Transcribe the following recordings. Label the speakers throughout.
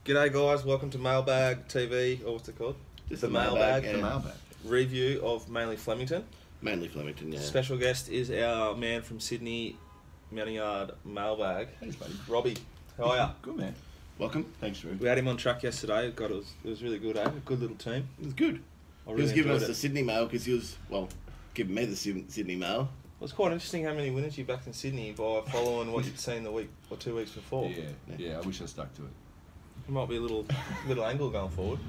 Speaker 1: G'day guys, welcome to Mailbag TV, or what's it called?
Speaker 2: Just
Speaker 1: the
Speaker 2: Mailbag.
Speaker 1: Mailbag.
Speaker 2: The Mailbag.
Speaker 1: Review of mainly Flemington.
Speaker 2: Mainly Flemington, yeah.
Speaker 1: Special guest is our man from Sydney, Mounting Yard Mailbag.
Speaker 3: Thanks, buddy.
Speaker 1: Robbie, how are ya?
Speaker 3: Good, man.
Speaker 2: Welcome.
Speaker 3: Thanks, Drew.
Speaker 1: We had him on track yesterday. God, it was really good, eh? A good little team.
Speaker 2: It was good.
Speaker 1: I
Speaker 2: He
Speaker 1: really
Speaker 2: was giving us
Speaker 1: enjoyed
Speaker 2: the Sydney Mail because he was, giving me the Sydney Mail.
Speaker 1: It was quite interesting how many winners you backed in Sydney by following what you'd seen the week or 2 weeks before.
Speaker 3: Yeah, I wish I stuck to it.
Speaker 1: There might be a little angle going forward.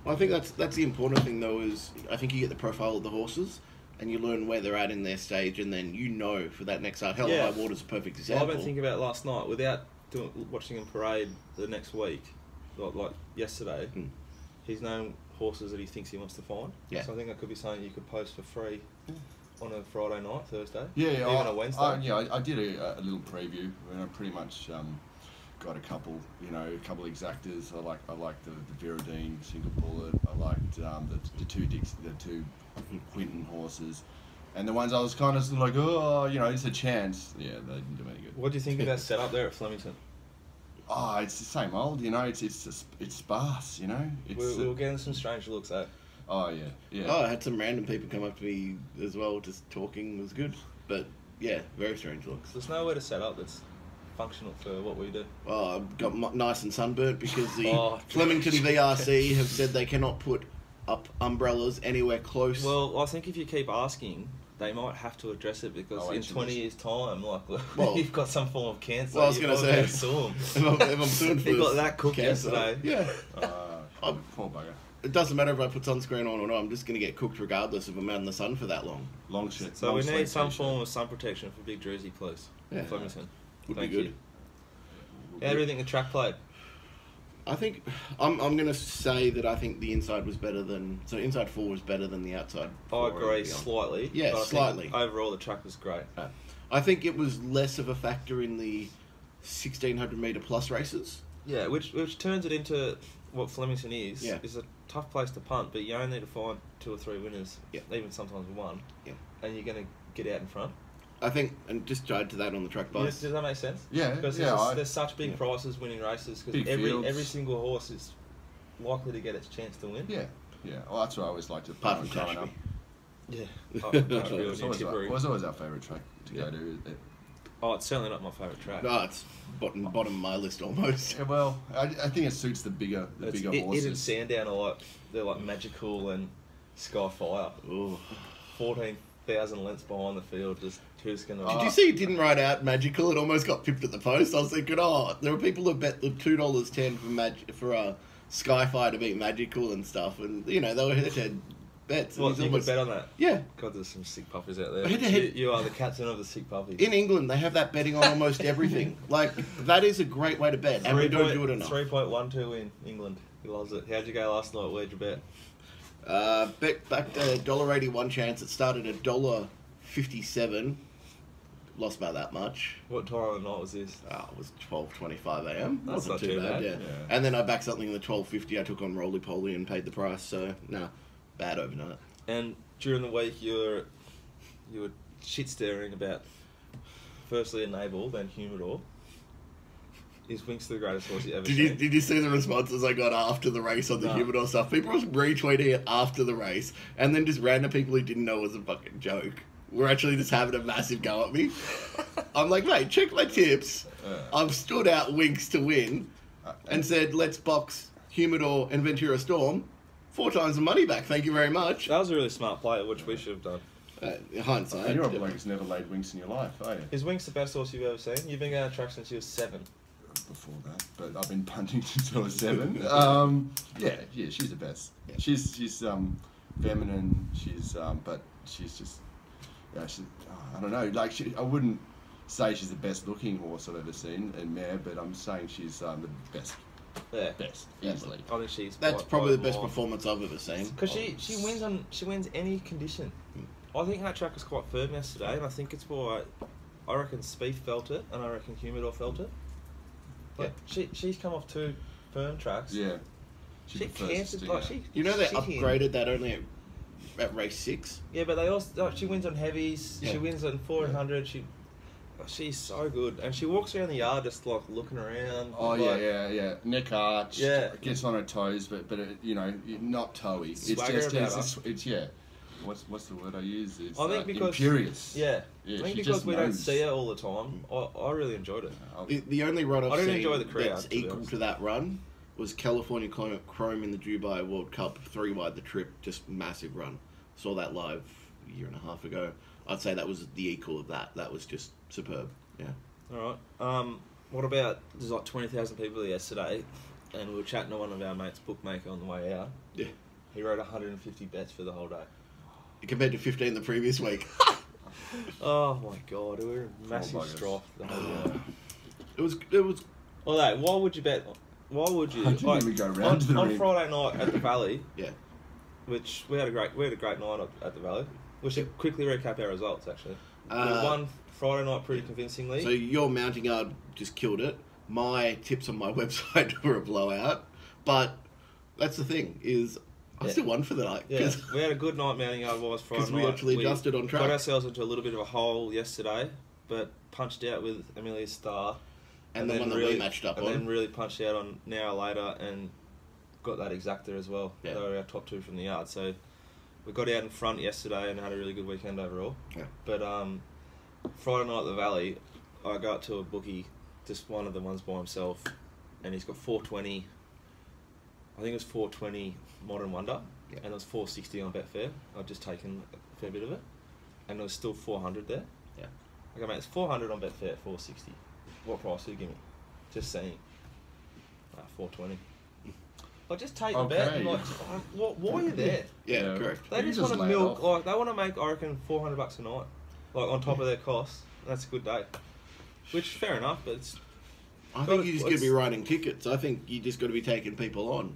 Speaker 2: Well, I think that's the important thing though, is I think you get the profile of the horses and you learn where they're at in their stage, and then you know for that next start. Hell, High Water's a perfect example.
Speaker 1: Well, I've been thinking about it last night without watching him parade the next week, like yesterday. He's known horses that he thinks he wants to find.
Speaker 2: Yeah.
Speaker 1: So I think that could be something you could post for free on a Friday night, Thursday.
Speaker 3: Yeah,
Speaker 1: even a Wednesday.
Speaker 3: I did a little preview, and I pretty much got a couple exactors. I liked the Viridine single bullet. I liked the two Quinton horses, and the ones I was kind of like, it's a chance. Yeah, they didn't do any good.
Speaker 1: What do you think of that setup there at Flemington?
Speaker 3: Oh, it's the same old. It's sparse.
Speaker 1: We were getting some strange looks, eh?
Speaker 3: Oh yeah.
Speaker 2: Oh, I had some random people come up to me as well, just talking. It was good, but yeah, very strange looks.
Speaker 1: There's nowhere to set up that's functional for what we do.
Speaker 2: Oh, I got nice and sunburnt because the Flemington VRC have said they cannot put up umbrellas anywhere close.
Speaker 1: Well, I think if you keep asking, they might have to address it because in 20 years' time, you've got some form of cancer.
Speaker 2: Well, I was going to say,
Speaker 1: sue
Speaker 2: if I'm suing for
Speaker 1: he got that cooked
Speaker 2: cancer,
Speaker 1: yesterday.
Speaker 2: Yeah.
Speaker 3: Poor bugger.
Speaker 2: It doesn't matter if I put sunscreen on or not. I'm just going to get cooked regardless if I'm out in the sun for that long.
Speaker 3: Long shit.
Speaker 1: So we need some form of sun protection for Big Druzy, please.
Speaker 2: Yeah.
Speaker 1: Flemington.
Speaker 2: Would
Speaker 1: Thank
Speaker 2: be good.
Speaker 1: you. How do you think the track played?
Speaker 2: I think I'm going to say that I think the inside was better than inside 4 was better than the outside.
Speaker 1: I agree slightly.
Speaker 2: Yeah,
Speaker 1: but I
Speaker 2: slightly.
Speaker 1: think overall, the track was great.
Speaker 2: I think it was less of a factor in the 1600 metre plus races.
Speaker 1: Yeah, which turns it into what Flemington is.
Speaker 2: Yeah.
Speaker 1: Is a tough place to punt, but you only need to find 2 or 3 winners.
Speaker 2: Yeah.
Speaker 1: Even sometimes one.
Speaker 2: Yeah.
Speaker 1: And you're going to get out in front.
Speaker 2: I think, and just to add to that on the track bikes.
Speaker 1: Does that make sense?
Speaker 3: Yeah,
Speaker 1: because there's such big prices winning races because every single horse is likely to get its chance to win.
Speaker 3: Yeah. Well, that's what I always liked to
Speaker 2: Apart from
Speaker 3: growing up.
Speaker 1: Yeah.
Speaker 3: It was always our favourite track to go to.
Speaker 1: Oh, it's certainly not my favourite track.
Speaker 2: No, it's bottom of my list almost.
Speaker 3: Yeah, well, I think it suits the bigger horses.
Speaker 1: It and Sandown they're like Magical and Skyfire.
Speaker 2: Ooh.
Speaker 1: 14,000 lengths behind the field, just who's going to...
Speaker 2: Did you see it didn't ride out Magical? It almost got pipped at the post. I was thinking, there were people who bet the $2.10 for Skyfire to beat Magical and stuff, and they were head-to-head bets.
Speaker 1: What, you could bet on that?
Speaker 2: Yeah.
Speaker 1: God, there's some sick puppies out there.
Speaker 2: Head-to-head.
Speaker 1: You are the captain of the sick puppies.
Speaker 2: In England, they have that betting on almost everything. That is a great way to bet, and we don't do it enough.
Speaker 1: 3.12 in England. He loves it. How'd you go last night? Where'd you bet?
Speaker 2: Bet back to $1.81 chance. It started at $1.57. Lost by that much.
Speaker 1: What time of the night was this?
Speaker 2: It was 12:25 a.m.
Speaker 1: That's
Speaker 2: Wasn't
Speaker 1: not
Speaker 2: too bad. Yeah.
Speaker 3: Yeah.
Speaker 2: And then I backed something in the 12.50. I took on Roly Poly and paid the price. So bad overnight.
Speaker 1: And during the week, you were shit staring about firstly Enable, then Humidor. Is Winx the greatest horse you ever seen?
Speaker 2: Did you see the responses I got after the race on the Humidor stuff? People were retweeting it after the race, and then just random people who didn't know it was a fucking joke were actually just having a massive go at me. I'm like, mate, check my tips. I've stood out Winx to win and said, let's box Humidor and Ventura Storm 4 times the money back. Thank you very much.
Speaker 1: That was a really smart play, which we should have done.
Speaker 2: Hindsight.
Speaker 3: And you're a bloke who's never laid Winx in your life, are you?
Speaker 1: Is Winx the best horse you've ever seen? You've been going on track since you were 7.
Speaker 3: Before that, but I've been punting since I was 7. Yeah, she's the best.
Speaker 2: Yeah.
Speaker 3: She's feminine. But she's just I don't know. I wouldn't say she's the best looking horse I've ever seen in mare, but I'm saying she's the best.
Speaker 1: Yeah,
Speaker 3: best easily.
Speaker 1: I think she's.
Speaker 2: That's probably the best performance I've ever seen.
Speaker 1: Because she wins any condition. I think that track was quite firm yesterday, and I think it's why I reckon Spieth felt it, and I reckon Humidor felt it. But she's come off 2 firm tracks.
Speaker 3: Yeah.
Speaker 1: She canceled. They
Speaker 2: upgraded that only at race 6.
Speaker 1: Yeah, but they also she wins on heavies.
Speaker 2: Yeah.
Speaker 1: She wins on 400. she's so good, and she walks around the yard just like looking around.
Speaker 3: Oh
Speaker 1: like,
Speaker 3: yeah. Neck arched.
Speaker 1: Yeah.
Speaker 3: Gets on her toes, but you know, not toey. It's
Speaker 1: Swagger
Speaker 3: just
Speaker 1: about
Speaker 3: it's yeah. What's the word I use? It's
Speaker 1: I think because
Speaker 3: imperious.
Speaker 1: Yeah.
Speaker 3: Yeah,
Speaker 1: I think
Speaker 3: she
Speaker 1: because
Speaker 3: just
Speaker 1: we don't
Speaker 3: knows.
Speaker 1: see her all the time. I really enjoyed it.
Speaker 2: The only run I've
Speaker 1: I didn't
Speaker 2: seen
Speaker 1: enjoy the crowd,
Speaker 2: that's
Speaker 1: to be
Speaker 2: equal
Speaker 1: honest.
Speaker 2: to that run was California Chrome in the Dubai World Cup, 3 wide the trip, just massive run. Saw that live a year and a half ago. I'd say that was the equal of that. That was just superb. Yeah.
Speaker 1: All right. What about there's like 20,000 people there yesterday, and we were chatting to one of our mates, bookmaker, on the way out.
Speaker 2: Yeah.
Speaker 1: He wrote 150 bets for the whole day.
Speaker 2: Compared to 15 the previous week.
Speaker 1: Oh my god, we were in massive
Speaker 3: buggers.
Speaker 1: strife the whole day.
Speaker 2: It was
Speaker 1: Well, hey, why would you bet? Why would you?
Speaker 3: I didn't even go round to the
Speaker 1: on
Speaker 3: ring.
Speaker 1: Friday night at the Valley,
Speaker 2: yeah.
Speaker 1: which we had a great night at the Valley. We should quickly recap our results. Actually, we
Speaker 2: Uh,
Speaker 1: won Friday night pretty convincingly.
Speaker 2: So your mounting yard just killed it. My tips on my website were a blowout, but that's the thing is I
Speaker 1: Yeah.
Speaker 2: still won for the night.
Speaker 1: yeah, we had a good night mounting yard wise Friday night.
Speaker 2: Because we actually adjusted on track.
Speaker 1: Got ourselves into a little bit of a hole yesterday, but punched out with Amelia's Star.
Speaker 2: And the one that we matched up
Speaker 1: and
Speaker 2: on.
Speaker 1: then really punched out on an hour later and got that exacta as well.
Speaker 2: Yeah.
Speaker 1: They were our top 2 from the yard. So we got out in front yesterday and had a really good weekend overall.
Speaker 2: Yeah.
Speaker 1: But Friday night at the Valley, I go up to a bookie, just one of the ones by himself, and he's got 420. I think it was 420 Modern Wonder,
Speaker 2: Yeah.
Speaker 1: and it was 460 on Betfair. I'd just taken a fair bit of it, and there was still 400 there.
Speaker 2: Yeah.
Speaker 1: Okay, mate, it's 400 on Betfair at 460. What price do you give me? Just saying. 420. Like, just take the bet.
Speaker 3: Okay.
Speaker 1: And like, why are you there?
Speaker 2: Yeah,
Speaker 3: Yeah.
Speaker 2: correct.
Speaker 1: They
Speaker 3: You
Speaker 1: just
Speaker 3: just
Speaker 1: want to
Speaker 3: lay it
Speaker 1: milk.
Speaker 3: off.
Speaker 1: Like, they want to make, I reckon, $400 a night, like on top of their costs. That's a good day. Which fair enough, but it's
Speaker 2: I think you just got to be writing tickets. I think you just got to be taking people on.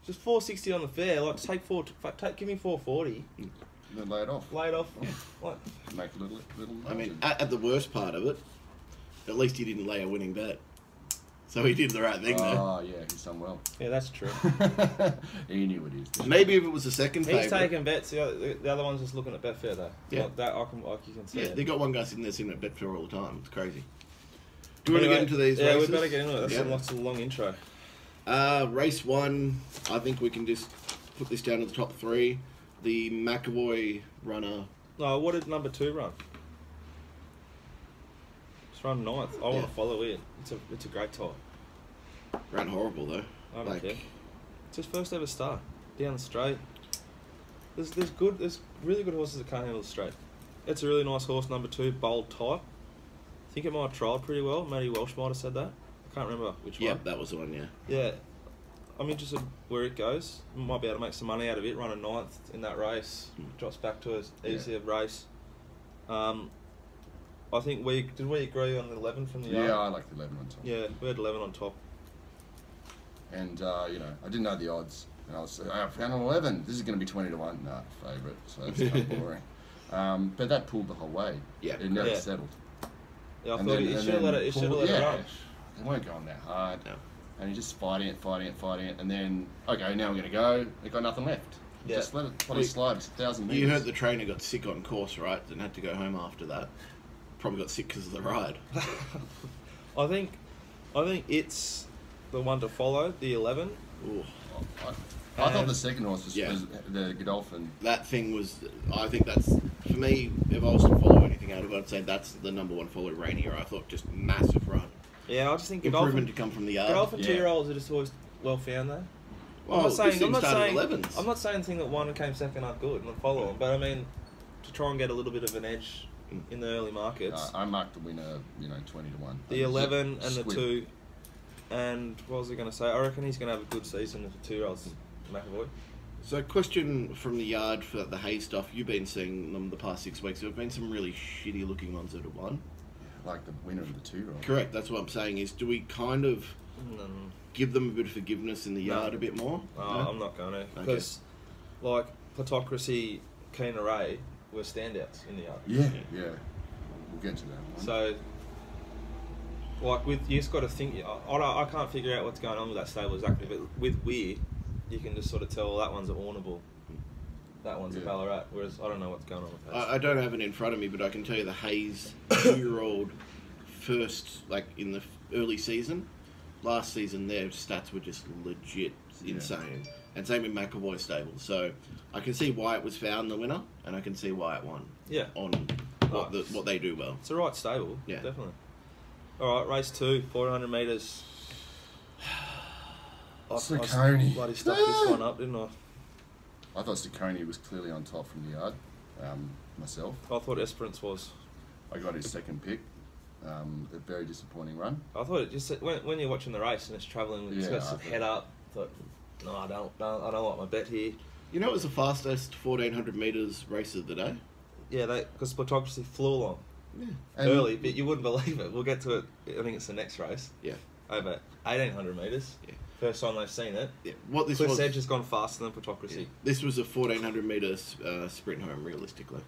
Speaker 1: just 460 on the fair. Like, give me 440.
Speaker 3: Then lay it off.
Speaker 1: Lay it off. Like,
Speaker 3: Make a little.
Speaker 2: I mean,
Speaker 3: margin.
Speaker 2: at the worst part of it, at least he didn't lay a winning bet. So he did the right thing there.
Speaker 3: Oh yeah, he's done well.
Speaker 1: yeah, that's true.
Speaker 3: He knew what he was doing.
Speaker 2: Maybe if it was the second
Speaker 1: He's
Speaker 2: favourite.
Speaker 1: taking bets. The other one's just looking at Betfair though.
Speaker 2: Yeah.
Speaker 1: Like that, you can see.
Speaker 2: Yeah,
Speaker 1: it.
Speaker 2: they got one guy sitting there sitting at Betfair all the time. It's crazy. Do you want to get into these
Speaker 1: Yeah,
Speaker 2: races?
Speaker 1: we better get into it. That's
Speaker 2: Yeah.
Speaker 1: lots of long intro.
Speaker 2: Race 1, I think we can just put this down to the top 3. The McAvoy runner.
Speaker 1: No, what did number 2 run? It's run 9th. I want
Speaker 2: Yeah.
Speaker 1: to follow it. It's a great type.
Speaker 2: Ran horrible though.
Speaker 1: I don't care. It's his first ever start down the straight. There's really good horses that can't handle the straight. It's a really nice horse, number 2, bold type. I think it might have trialled pretty well. Matty Welsh might have said that. I can't remember which
Speaker 2: Yeah,
Speaker 1: one.
Speaker 2: that was the one, yeah.
Speaker 1: Yeah. I'm interested where it goes. Might be able to make some money out of it. Running 9th in that race. Drops back to an easier race. I think we agree on 11 from the yard?
Speaker 3: Yeah, I like the 11 on top.
Speaker 1: Yeah, we had 11 on top.
Speaker 3: And you know, I didn't know the odds, and I found an 11. This is going to be 20 to 1. Nah, favourite. So that's kind of boring. But that pulled the whole way.
Speaker 2: Yeah.
Speaker 3: It never
Speaker 1: Yeah.
Speaker 3: settled.
Speaker 1: Yeah, I
Speaker 3: And
Speaker 1: thought
Speaker 3: then-
Speaker 1: he
Speaker 3: and
Speaker 1: should have let
Speaker 3: then
Speaker 1: it. He should have
Speaker 3: pulled-
Speaker 1: let it
Speaker 3: yeah,
Speaker 1: run.
Speaker 3: They weren't going that hard.
Speaker 2: No.
Speaker 3: And he just fighting it, and then okay, now I'm going to go. They got nothing left.
Speaker 1: Yeah.
Speaker 3: Just let it slide. It's 1,000 metres.
Speaker 2: You heard the trainer got sick on course, right? And had to go home after that. Probably got sick because of the ride.
Speaker 1: I think it's the one to follow, the 11.
Speaker 2: Ooh.
Speaker 3: I thought the second horse was,
Speaker 2: Yeah.
Speaker 3: was the Godolphin.
Speaker 2: That thing was, I think that's, for me, if I was to follow anything out of it, I'd say that's the number 1 follow Rainier. I thought just massive run.
Speaker 1: Yeah, I just think
Speaker 2: Improvement to come from the yard.
Speaker 1: Godolphin
Speaker 3: Yeah.
Speaker 1: 2-year-olds are just always well found though.
Speaker 2: Well,
Speaker 1: I'm not saying
Speaker 2: this thing started 11s.
Speaker 1: I'm not saying the thing that one came second aren't good and follow them, but I mean to try and get a little bit of an edge in the early markets.
Speaker 3: I marked the winner, 20 to 1.
Speaker 1: The 11 and the
Speaker 3: Squid.
Speaker 1: 2, and what was I going to say? I reckon he's going to have a good season as a 2-year-old, McAvoy.
Speaker 2: So, question from the yard for the hay stuff. You've been seeing them the past 6 weeks. There have been some really shitty looking ones that have won.
Speaker 3: Like the winner of the 2-year-old.
Speaker 2: Correct. That's what I'm saying. Is do we kind of give them a bit of forgiveness in the
Speaker 1: No.
Speaker 2: yard a bit more?
Speaker 1: No, I'm not going to.
Speaker 2: Okay.
Speaker 1: Because, like, Plutocracy, Keen Array were standouts in the yard.
Speaker 3: Yeah. We'll get to that one.
Speaker 1: So, like, you just got to think. I can't figure out what's going on with that stable exactly, but with Weir, you can just sort of tell that one's at Warrnambool, that one's at
Speaker 3: Yeah.
Speaker 1: Ballarat, whereas I don't know what's going on with that.
Speaker 2: I don't have it in front of me, but I can tell you the Hayes 2-year-old in the early season. Last season, their stats were just legit insane. And same with McAvoy stable. So I can see why it was found the winner, and I can see why it won.
Speaker 1: Yeah.
Speaker 2: On what they do well.
Speaker 1: It's the right stable.
Speaker 2: Yeah.
Speaker 1: Definitely. All right, race 2, 400 metres. I bloody stuffed this one up, didn't I?
Speaker 3: I thought Ciccone was clearly on top from the yard, myself.
Speaker 1: I thought Esperance was.
Speaker 3: I got his second pick. A very disappointing run.
Speaker 1: I thought it just when you're watching the race and it's travelling, it's got some head up. I thought, no, I don't like my bet here.
Speaker 2: You know, it was the fastest 1400 metres race of the day.
Speaker 1: Yeah, because Photography flew along early, but you wouldn't believe it. We'll get to it. I think it's the next race.
Speaker 2: Yeah.
Speaker 1: Over 1800 metres. Yeah. First time they've seen it.
Speaker 2: Yeah. What this
Speaker 1: Cliff's Edge has gone faster than Photocracy.
Speaker 2: Yeah. This was a 1400 metre sprint home, realistically.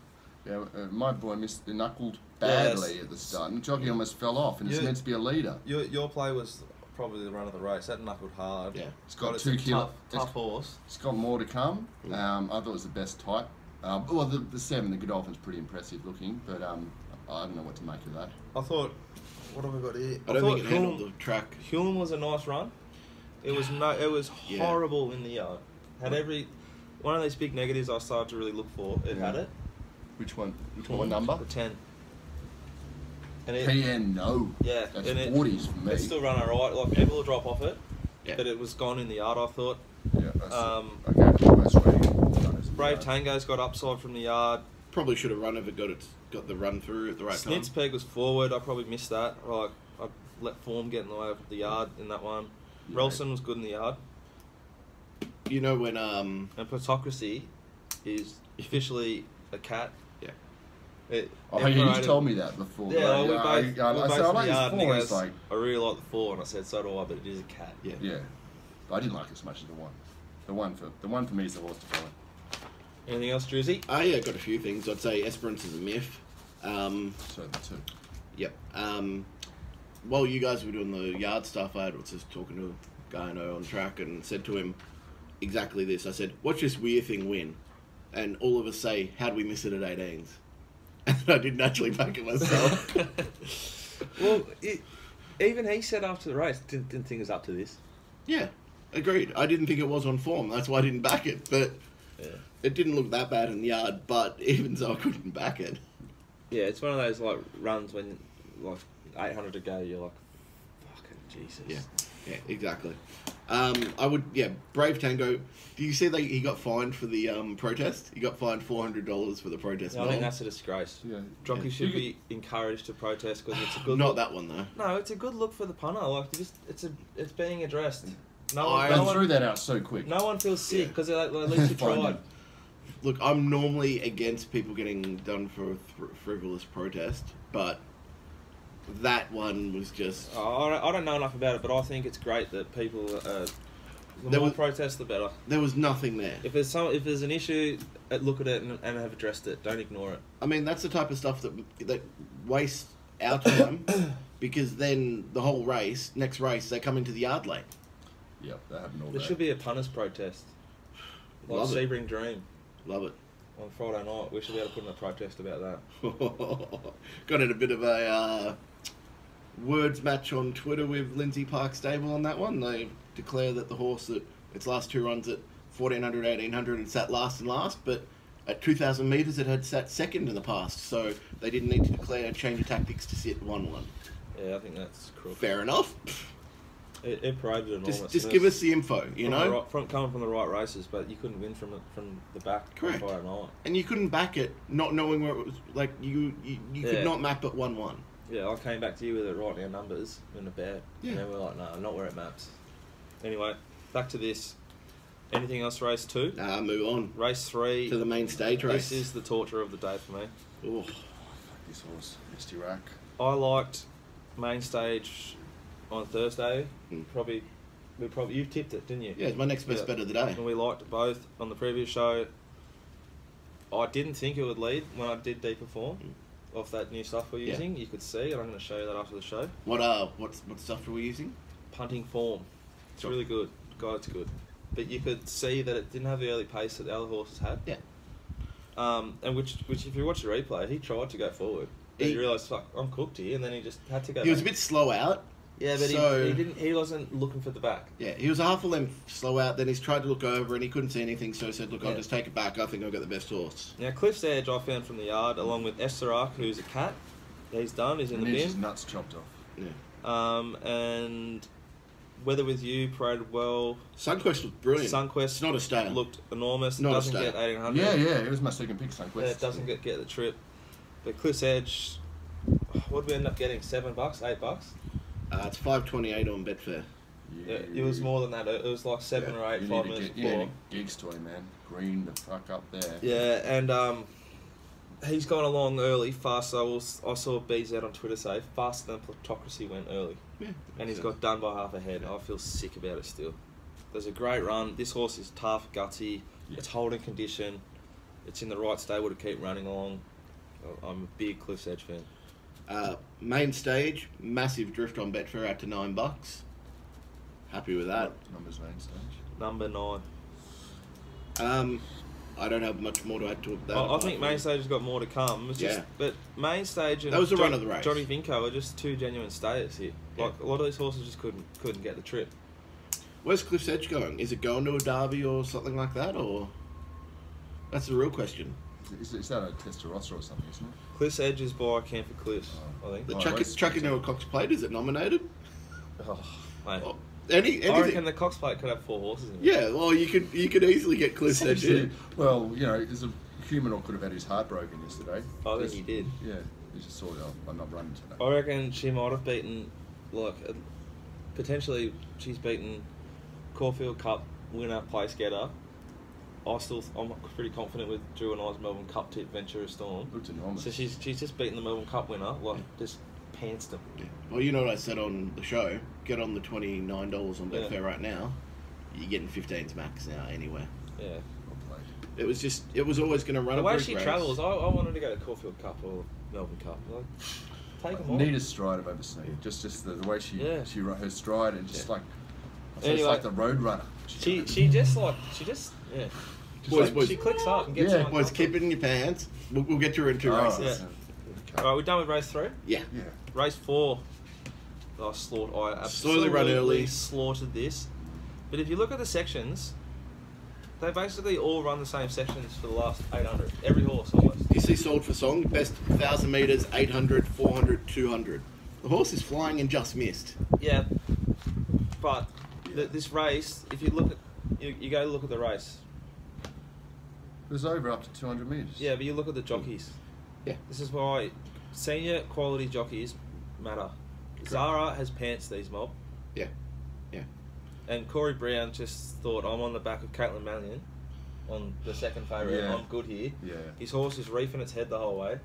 Speaker 3: Yeah, my boy knuckled badly at the start. And Jockey almost fell off, and it's meant to be a leader.
Speaker 1: Your play was probably the run of the race. That knuckled hard.
Speaker 2: Yeah.
Speaker 3: It's got 2 kilos.
Speaker 1: Tough horse.
Speaker 3: It's got more to come. I thought it was the best type. Well, the 7, the Godolphin's pretty impressive looking, but I don't know what to make of that.
Speaker 1: I thought, what have we got here?
Speaker 2: I don't think it handled the track.
Speaker 1: Hulme was a nice run. It was horrible in the yard. Had one of these big negatives I started to really look for. It had it.
Speaker 3: Which one? What number?
Speaker 1: The 10. And
Speaker 3: PN, no.
Speaker 1: Yeah.
Speaker 3: That's 40s for me.
Speaker 1: It still run alright. Like, people will drop off it. Yeah. But it was gone in the yard, I thought.
Speaker 3: Yeah. Okay.
Speaker 1: Brave Tango's got upside from the yard.
Speaker 2: Probably should have run if it got the run through at the right time.
Speaker 1: Snitzpeg was forward. I probably missed that. Like, I let form get in the way of the yard in that one. Yeah. Relson was good in the yard.
Speaker 2: You know when
Speaker 1: And Plutocracy is officially a cat.
Speaker 3: Yeah. You told me that before.
Speaker 1: Yeah, we both
Speaker 3: I said I like his 4.
Speaker 1: Goes, I really like the 4, and I said so do I, but it is a cat.
Speaker 2: Yeah.
Speaker 3: Yeah. But I didn't like it as much as the 1. The one for me is the horse to follow.
Speaker 1: Anything else, Druzy?
Speaker 2: Yeah, got a few things. I'd say Esperance is a myth.
Speaker 3: So the 2.
Speaker 2: Yep. While you guys were doing the yard stuff, I was just talking to a guy I know on track and said to him exactly this. I said, watch this weird thing win. And all of us say, how'd we miss it at 18s? And I didn't actually back it myself.
Speaker 1: Well, even he said after the race, didn't think it was up to this.
Speaker 2: Yeah, agreed. I didn't think it was on form. That's why I didn't back it. But it didn't look that bad in the yard. But even so, I couldn't back it.
Speaker 1: Yeah, it's one of those like runs when like 800 to go, you're like, fucking Jesus.
Speaker 2: Yeah, exactly. Brave Tango. Do you see that he got fined for the protest? He got fined $400 for the protest.
Speaker 1: I think that's a disgrace. Yeah. Jockeys should be encouraged to protest because it's a good.
Speaker 2: Not
Speaker 1: look.
Speaker 2: That one though.
Speaker 1: No, it's a good look for the punter. Like it's being addressed.
Speaker 3: No one threw that out so quick.
Speaker 1: No one feels sick because at least you tried.
Speaker 2: Look, I'm normally against people getting done for a frivolous protest, but that one was just...
Speaker 1: I don't know enough about it, but I think it's great that people... the more protests, the better.
Speaker 2: There was nothing there.
Speaker 1: If there's an issue, look at it and have addressed it. Don't ignore it.
Speaker 2: I mean, that's the type of stuff that wastes our time, because then the whole next race, they come into the yard late.
Speaker 3: Yep, that happened all day.
Speaker 1: There should be a punters protest. Like Sebring Dream.
Speaker 2: Love it.
Speaker 1: On Friday night, we should be able to put in a protest about that.
Speaker 2: Got in a bit of a words match on Twitter with Lindsay Park Stable on that one. They declare that the horse that its last 2 runs at 1400, 1800 had sat last and last, but at 2,000 metres it had sat second in the past, so they didn't need to declare a change of tactics to sit 1-1.
Speaker 1: Yeah, I think that's cruel.
Speaker 2: Fair enough.
Speaker 1: It proved it enormous.
Speaker 2: Just give us the info, you know?
Speaker 1: Coming from the right races, but you couldn't win from the back.
Speaker 2: Correct.
Speaker 1: On Friday night.
Speaker 2: And you couldn't back it, not knowing where it was. Like, you could not map it 1-1.
Speaker 1: Yeah, I came back to you with it right now numbers in the bet. Yeah. And then we're like, no, not where it maps. Anyway, back to this. Anything else for race 2?
Speaker 2: Move on.
Speaker 1: Race 3.
Speaker 2: To the main stage race.
Speaker 1: This is the torture of the day for me.
Speaker 2: Oh,
Speaker 3: this horse, Misty Rack.
Speaker 1: I liked main stage on Thursday. You tipped it, didn't you?
Speaker 2: Yeah, it's my next best bet of the day.
Speaker 1: And we liked it both on the previous show. I didn't think it would lead when I did deeper form off that new stuff we're using. You could see, and I'm going to show you that after the show.
Speaker 2: What stuff are we using?
Speaker 1: Punting form. It's really good. God, it's good. But you could see that it didn't have the early pace that the other horses had.
Speaker 2: Yeah.
Speaker 1: And which if you watch the replay, he tried to go forward. he realised, fuck, I'm cooked here, and then he just had to go.
Speaker 2: He was a bit slow out.
Speaker 1: Yeah, but
Speaker 2: so,
Speaker 1: he didn't. He wasn't looking for the back.
Speaker 2: Yeah, he was a half a length slow out. Then he's tried to look over and he couldn't see anything, so he said, "Look, I'll just take it back. I think I've got the best horse."
Speaker 1: Now, Cliff's Edge I found from the yard, along with Esterak, who's a cat. He's done. He's in the bin.
Speaker 3: His nuts chopped off.
Speaker 2: Yeah.
Speaker 1: And Weather With You paraded well.
Speaker 2: Sunquest looked brilliant.
Speaker 1: Sunquest
Speaker 2: it's not a stale.
Speaker 1: Looked enormous.
Speaker 2: Not
Speaker 1: doesn't
Speaker 2: a stale.
Speaker 1: get 1800.
Speaker 3: Yeah, it was my second pick, Sunquest.
Speaker 1: Yeah, it doesn't get the trip. But Cliff's Edge, what did we end up getting? $7, $8?
Speaker 2: It's $5.28 on Betfair.
Speaker 1: Yeah, it was more than that. It was like 7 or 8, 5 minutes before.
Speaker 3: Yeah, Geek's toy, man. Green the fuck up there.
Speaker 1: Yeah, and he's gone along early, fast. I saw BZ on Twitter say faster than Plutocracy went early.
Speaker 2: Yeah,
Speaker 1: and he's got done by half a head. I feel sick about it still. There's a great run. This horse is tough, gutsy. Yeah. It's holding condition. It's in the right stable to keep running along. I'm a big Cliff's Edge fan.
Speaker 2: Main stage, massive drift on Betfair out to $9. Happy with that.
Speaker 3: What number's main stage?
Speaker 1: Number 9.
Speaker 2: I don't have much more to add to that.
Speaker 1: I think main stage has got more to come. It's just, but main stage and
Speaker 2: that was the run of the race.
Speaker 1: Johnny Vinco are just two genuine stayers here. Like a lot of these horses just couldn't get the trip.
Speaker 2: Where's Cliff's Edge going? Is it going to a derby or something like that, or that's the real question?
Speaker 3: Is that a Testarossa or something, isn't it?
Speaker 1: Cliff's Edge is by Camford Cliffs, I think.
Speaker 2: The Chuck into a Cox Plate, is it nominated?
Speaker 1: Oh, mate.
Speaker 2: Oh,
Speaker 1: I
Speaker 2: anything.
Speaker 1: reckon the Cox Plate could have 4 horses in it.
Speaker 2: Yeah, well, you could easily get Cliff's Edge in.
Speaker 3: Well, there's a Humidor could have had his heart broken yesterday.
Speaker 1: I think he did.
Speaker 3: Yeah, he just saw it. I'm not running today.
Speaker 1: I reckon she might have beaten, potentially she's beaten Caulfield Cup winner, place getter. I'm pretty confident with Drew and I's Melbourne Cup tip, Ventura Storm.
Speaker 3: Looked enormous.
Speaker 1: So she's just beaten the Melbourne Cup winner, just pantsed him.
Speaker 2: Yeah. Well, you know what I said on the show? Get on the $29 on Betfair right now. You're getting 15s max now anywhere.
Speaker 1: Yeah.
Speaker 2: It was always going to run
Speaker 1: the
Speaker 2: a
Speaker 1: way
Speaker 2: brick
Speaker 1: she
Speaker 2: race.
Speaker 1: travels, I wanted to go to Caulfield Cup or Melbourne Cup. Take them on.
Speaker 3: Need a stride of overseen. Just the way she her stride and just like
Speaker 1: anyway,
Speaker 3: it's like the road runner.
Speaker 1: She just yeah.
Speaker 2: Boys,
Speaker 1: she clicks up and gets on.
Speaker 2: Boys, keep it in your pants. We'll get you into races.
Speaker 1: Yeah. Alright, we're done with race 3?
Speaker 2: Yeah.
Speaker 1: Race 4. I absolutely
Speaker 2: Slowly run early.
Speaker 1: slaughtered this. But if you look at the sections, they basically all run the same sections for the last 800. Every horse almost.
Speaker 2: You see Sold for Song, best 1,000 metres, 800, 400, 200. The horse is flying and just missed.
Speaker 1: Yeah. But this race, if you look at, you go look at the race.
Speaker 3: It was over up to 200 metres.
Speaker 1: Yeah, but you look at the jockeys.
Speaker 2: Yeah.
Speaker 1: This is why senior quality jockeys matter. Zara has pants these mob.
Speaker 2: Yeah.
Speaker 1: And Corey Brown just thought, I'm on the back of Caitlin Mannion on the second favourite.
Speaker 3: Yeah.
Speaker 1: I'm good here.
Speaker 3: Yeah.
Speaker 1: His horse is reefing its head the whole way,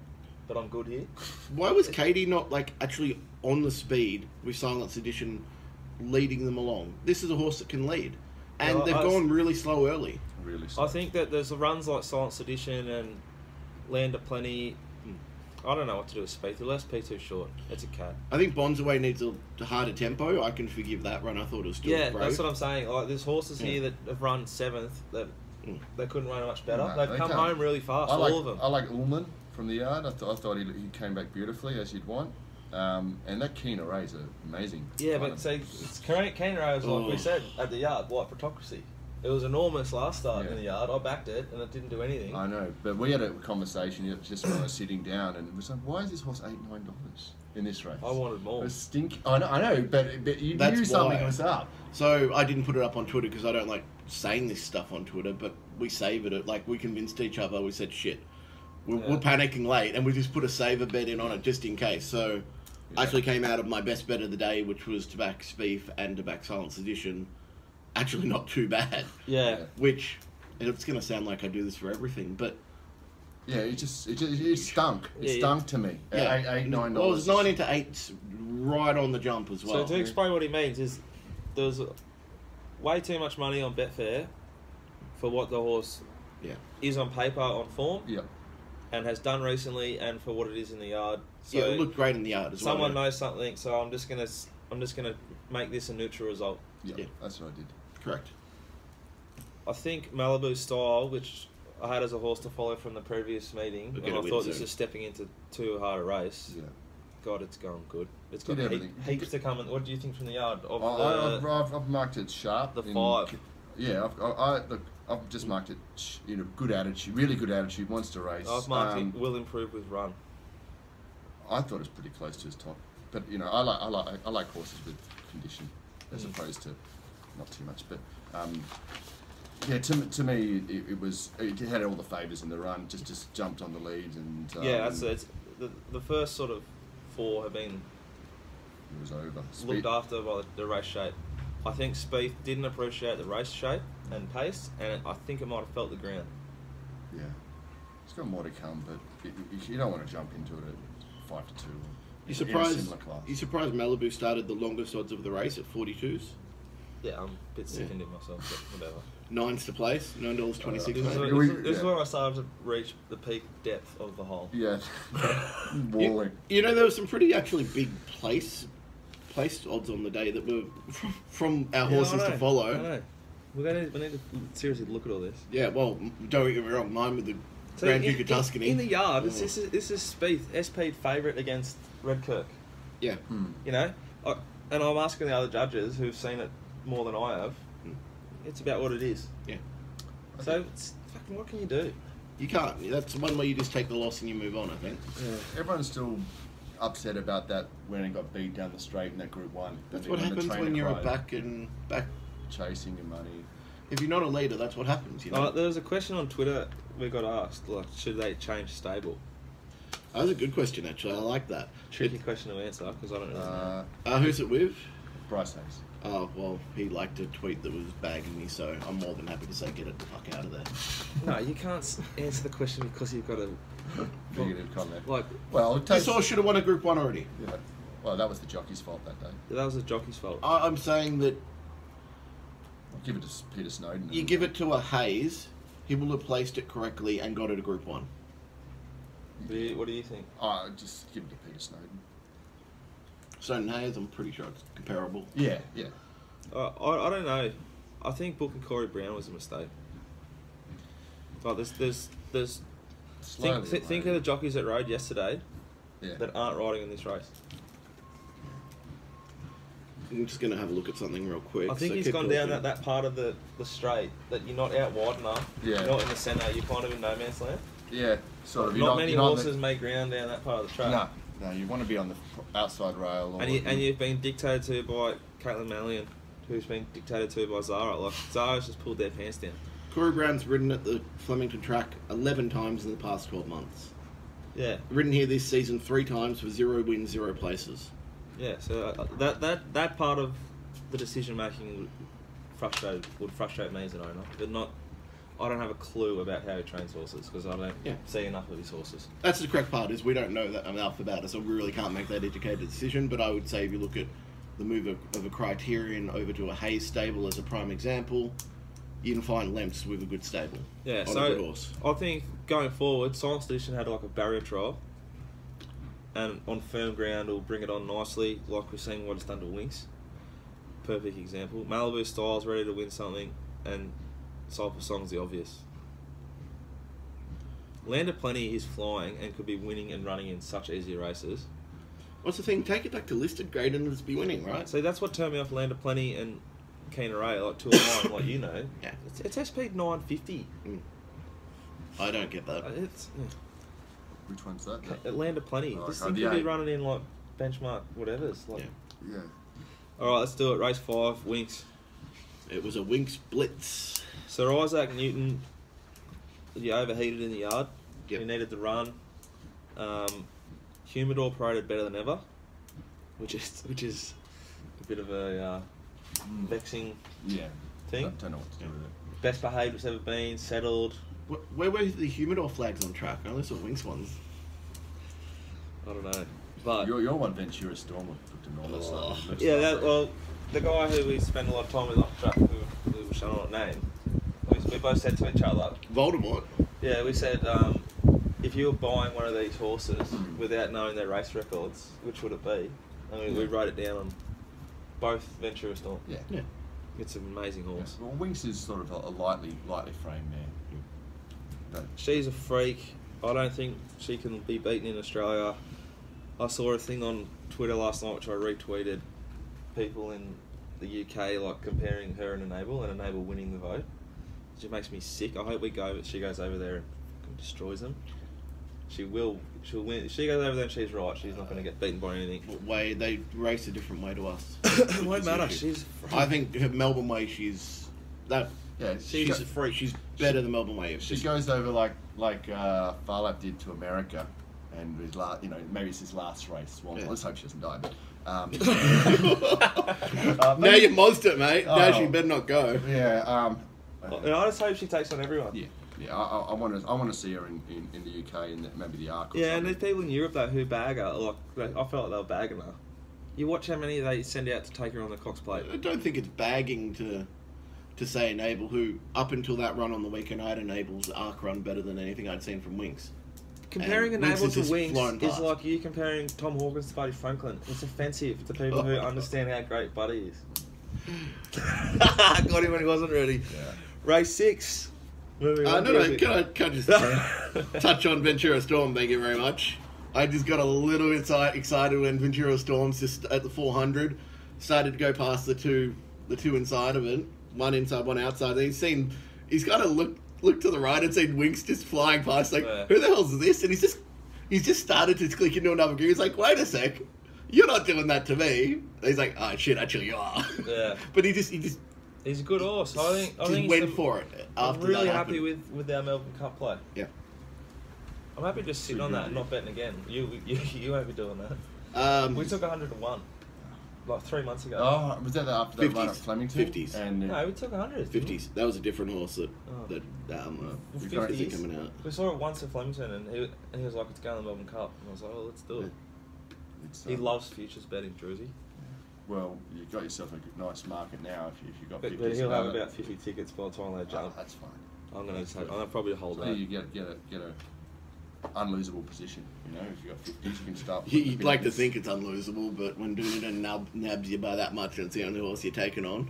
Speaker 1: but I'm good here.
Speaker 2: Why was Katie not actually on the speed with Silence Edition leading them along? This is a horse that can lead. And they've gone really slow early.
Speaker 3: Really slow.
Speaker 1: I think that there's runs like Silence Edition and Land of Plenty. I don't know what to do with Speed. The less P2 short. It's a cat.
Speaker 2: I think Bonzaway needs a harder tempo. I can forgive that run. I thought it was still brave.
Speaker 1: That's what I'm saying. Like, there's horses here that have run 7th that they couldn't run much better.
Speaker 3: No,
Speaker 1: They've come home really fast, all of them.
Speaker 3: I like Ullman from the yard. I thought he came back beautifully, as you'd want. And that Keen Array is amazing.
Speaker 1: Yeah, but see, Keen Array was like we said at the yard, white Plutocracy. It was enormous last start in the yard. I backed it, and it didn't do anything.
Speaker 3: I know, but we had a conversation just when I was sitting down, and it was like, why is this horse $8-9 in this race?
Speaker 1: I wanted more.
Speaker 3: It was I know, but you knew something was up.
Speaker 2: So I didn't put it up on Twitter because I don't like saying this stuff on Twitter, but we savoured it. Like, we convinced each other. We said, shit, we're panicking late, and we just put a saver bet in on it just in case. So I actually came out of my best bet of the day, which was to back Spieth and to back Silence Edition. Actually not too bad.
Speaker 1: Yeah.
Speaker 2: Which, it's going to sound like I do this for everything, but...
Speaker 3: Yeah, it stunk. It stunk to me.
Speaker 2: Yeah.
Speaker 3: $8-9.
Speaker 2: Well, it was 9 into 8 right on the jump as well.
Speaker 1: So to explain what he means is there's way too much money on Betfair for what the horse is on paper, on form, and has done recently, and for what it is in the yard. So
Speaker 2: it looked great in the yard as well.
Speaker 1: Someone knows something, so I'm just gonna make this a neutral result.
Speaker 3: Yeah, that's what I did.
Speaker 2: Correct.
Speaker 1: I think Malibu Style, which I had as a horse to follow from the previous meeting,
Speaker 2: We'll
Speaker 1: and
Speaker 2: get a
Speaker 1: I
Speaker 2: win
Speaker 1: thought this
Speaker 2: soon.
Speaker 1: is stepping into too hard a race.
Speaker 3: Yeah.
Speaker 1: God, it's going good. It's got
Speaker 3: Did everything.
Speaker 1: heaps to come. What do you think from the yard? Of
Speaker 3: I've marked it sharp.
Speaker 1: the 5.
Speaker 3: Yeah, I've just marked it. Good attitude, really good attitude. Wants to race.
Speaker 1: I've marked it will improve with run.
Speaker 3: I thought it was pretty close to his top, but I like horses with condition as opposed to not too much. But yeah, to me it had all the favours in the run. Just jumped on the lead and
Speaker 1: Yeah, it's the first sort of 4 have been
Speaker 3: it was over.
Speaker 1: looked after by the race shape. I think Spieth didn't appreciate the race shape and pace, and I think it might have felt the ground.
Speaker 3: Yeah, it's got more to come, but you don't want to jump into it at 5 to 2.
Speaker 2: You
Speaker 3: in a
Speaker 2: surprised?
Speaker 3: similar class.
Speaker 2: You surprised Malibu started the longest odds of the race at 42s.
Speaker 1: Yeah, I'm a bit sickened in myself, but whatever.
Speaker 2: 9s to place, $9.26.
Speaker 1: This is
Speaker 2: mate.
Speaker 1: where- this is where I started to reach the peak depth of the hole.
Speaker 3: Yeah, walling.
Speaker 2: You know, there were some pretty actually big place odds on the day that were from our horses to follow.
Speaker 1: I know. We need to seriously look at all this.
Speaker 2: Yeah, well, don't get me wrong, mine with the
Speaker 1: So
Speaker 2: Grand Duke of Tuscany.
Speaker 1: In the yard,
Speaker 2: Oh.
Speaker 1: this is Spieth, SP favourite against Redkirk.
Speaker 2: Yeah.
Speaker 1: You know, and I'm asking the other judges who've seen it more than I have. It's about what it is.
Speaker 2: Yeah.
Speaker 1: So it's fucking what can you do?
Speaker 2: You can't. That's one way you just take the loss and you move on, I think.
Speaker 1: Yeah.
Speaker 3: Everyone's still upset about that when it got beat down the straight in that Group 1.
Speaker 2: That's
Speaker 3: When
Speaker 2: what
Speaker 3: the
Speaker 2: happens
Speaker 3: trainer
Speaker 2: when you're a
Speaker 3: cried,
Speaker 2: back.
Speaker 3: chasing your money.
Speaker 2: If you're not a leader, that's what happens, you know.
Speaker 1: There was a question on Twitter we got asked, like, should they change stable?
Speaker 2: That was a good question, actually. I like that.
Speaker 1: Tricky question to answer because I don't know.
Speaker 2: Who's it with?
Speaker 3: Bryce Hayes.
Speaker 2: Oh, well, he liked a tweet that was bagging me, so I'm more than happy to say get it the fuck out of there.
Speaker 1: No, you can't answer the question because you've got a
Speaker 3: Negative comment.
Speaker 1: like.
Speaker 3: Well, it
Speaker 2: This
Speaker 3: takes.
Speaker 2: horse should have won a Group 1 already.
Speaker 3: Yeah. Well, that was the jockey's fault that day.
Speaker 1: That was a jockey's fault.
Speaker 2: I'm saying that
Speaker 3: I'll give it to Peter Snowden.
Speaker 2: you give it to a Hayes, he will have placed it correctly and got it a Group 1.
Speaker 1: What do you think?
Speaker 3: Just give it to Peter Snowden.
Speaker 2: So Hayes, I'm pretty sure it's comparable.
Speaker 3: Yeah, yeah.
Speaker 1: I don't know. I think booking Corey Brown was a mistake. Like there's
Speaker 3: Slowly,
Speaker 1: think of the jockeys that rode yesterday
Speaker 3: Yeah.
Speaker 1: that aren't riding in this race.
Speaker 2: I'm just going to have a look at something real quick.
Speaker 1: I think
Speaker 2: so
Speaker 1: he's
Speaker 2: keep
Speaker 1: gone down
Speaker 2: talking.
Speaker 1: that part of the straight that you're not out wide enough.
Speaker 3: Yeah.
Speaker 1: You're not in the centre. You're kind of in no man's land.
Speaker 3: Yeah, sort of.
Speaker 1: Not many
Speaker 3: you're
Speaker 1: horses make ground down that part of the track.
Speaker 3: No, you want to be on the outside rail. Or
Speaker 1: And you've been dictated to by Caitlin Mallion, who's been dictated to by Zara. Like Zara's just pulled their pants down.
Speaker 2: Corey Brown's ridden at the Flemington track 11 times in the past 12 months.
Speaker 1: Yeah,
Speaker 2: Ridden here this season 3 times for 0 wins, 0 places.
Speaker 1: yeah. So that part of the decision making would frustrate me as an owner, but not. I don't have a clue about how he trains horses because I don't see enough of his horses.
Speaker 2: That's the correct part, is we don't know that enough about it, so we really can't make that educated decision. But I would say if you look at the move of a Criterion over to a Hayes stable as a prime example, you can find Lemps with a good stable.
Speaker 1: Yeah,
Speaker 2: on
Speaker 1: so
Speaker 2: a good horse.
Speaker 1: I think going forward, Science Edition had like a barrier trial, and on firm ground will bring it on nicely, like we're seeing what it's done to Winks. Perfect example. Malibu Styles ready to win something, and Soul for Song's the obvious. Land of Plenty is flying and could be winning and running in such easy races.
Speaker 2: What's the thing? Take it back to listed grade and it'll be winning, right?
Speaker 1: So that's what turned me off Land of Plenty and Keen Array, like 209, like you know.
Speaker 2: Yeah.
Speaker 1: It's SP 950.
Speaker 2: I don't get that.
Speaker 1: It's
Speaker 3: Which one's that?
Speaker 1: Land of Plenty.
Speaker 3: Oh,
Speaker 1: This
Speaker 3: okay,
Speaker 1: thing
Speaker 3: the
Speaker 1: could be
Speaker 3: eight.
Speaker 1: running in like benchmark whatever's. Like.
Speaker 2: Yeah.
Speaker 3: Yeah.
Speaker 1: All right, let's do it. Race 5, Winks.
Speaker 2: It was a Winks blitz.
Speaker 1: Sir Isaac Newton, you overheated in the yard.
Speaker 2: Yep.
Speaker 1: You needed to run. Humidor operated better than ever, which is a bit of a vexing
Speaker 3: Yeah.
Speaker 1: thing.
Speaker 3: I don't know what to do with it.
Speaker 1: Best behaved it's ever been, settled.
Speaker 2: Where were the Humidor flags on track? I only saw Winks ones.
Speaker 1: I don't know, but
Speaker 3: Your one, Ventura Storm, looked enormous.
Speaker 2: Oh.
Speaker 1: The guy who we spend a lot of time with off track, who we shall not name, we both said to each other,
Speaker 2: Voldemort.
Speaker 1: yeah, we said, if you were buying one of these horses without knowing their race records, which would it be? And we wrote it down on both Ventura Storm.
Speaker 3: Yeah.
Speaker 2: Yeah.
Speaker 1: It's an amazing horse.
Speaker 3: Well, Winks is sort of a lightly framed mare.
Speaker 1: She's a freak. I don't think she can be beaten in Australia. I saw a thing on Twitter last night which I retweeted. People in the UK like comparing her and Enable winning the vote. It just makes me sick. I hope she goes over there and destroys them. She will. She'll win. If she goes over there and she's right, she's not going to get beaten by anything.
Speaker 2: Way they race a different way to us.
Speaker 1: It won't matter. She's.
Speaker 2: I think her Melbourne way. She's that.
Speaker 3: Yeah,
Speaker 2: she's a freak. She's better than Melbourne way.
Speaker 3: She goes over like Farlap did to America, and his maybe it's his last race. Well, let's hope she doesn't die. But
Speaker 2: now you mozzed it, mate. Now she better not go.
Speaker 3: Yeah.
Speaker 1: I just hope she takes on everyone.
Speaker 3: Yeah. Yeah, I want to see her in the UK and maybe the Arc.
Speaker 1: Yeah, and there's people in Europe though who bag her. Like I felt like they were bagging her. You watch how many they send out to take her on the Cox Plate.
Speaker 2: I don't think it's bagging to say Enable, who up until that run on the weekend, I had Enable's Arc run better than anything I'd seen from Winx.
Speaker 1: Comparing Enable to Winx is
Speaker 2: past.
Speaker 1: like you comparing Tom Hawkins to Buddy Franklin. It's offensive to people who understand how great Buddy is. Got him when he wasn't ready.
Speaker 3: Yeah.
Speaker 1: Race 6.
Speaker 2: No, can I just touch on Ventura Storm? Thank you very much. I just got a little bit excited when Ventura Storm's just at the 400 started to go past the two inside of it, one inside, one outside. And he's got to look to the right and seen Winx just flying past. Like, who the hell's this? And he's just started to click into another gear. He's like, wait a sec, you're not doing that to me. And he's like, oh shit, actually you are.
Speaker 1: Yeah.
Speaker 2: But he just.
Speaker 1: He's a good horse. I think
Speaker 2: went for it.
Speaker 1: I'm really happy with our Melbourne Cup play.
Speaker 2: Yeah.
Speaker 1: I'm happy just sitting on that and not betting again. You won't be doing that. We took 101 like 3 months ago.
Speaker 3: Oh, was that after that run at Flemington?
Speaker 2: 50s.
Speaker 3: And
Speaker 1: no, we took 100.
Speaker 2: 50s. That was a different horse that
Speaker 1: 50s.
Speaker 2: coming out.
Speaker 1: We saw it once at Flemington, and he was like, "It's going to the Melbourne Cup," and I was like, "Oh, let's do it." He loves futures betting, Druzy.
Speaker 3: Well, you've got yourself a nice market now if you've got 50.
Speaker 1: But he'll have about 50 tickets by the time they jump.
Speaker 3: That's fine.
Speaker 1: I'll probably hold
Speaker 3: so
Speaker 1: that.
Speaker 3: You get a unlosable position. You know, if you've got 50s, you can start.
Speaker 2: You'd like to think it's unlosable, but when doing it nabs you by that much, and it's the only horse you're taking on.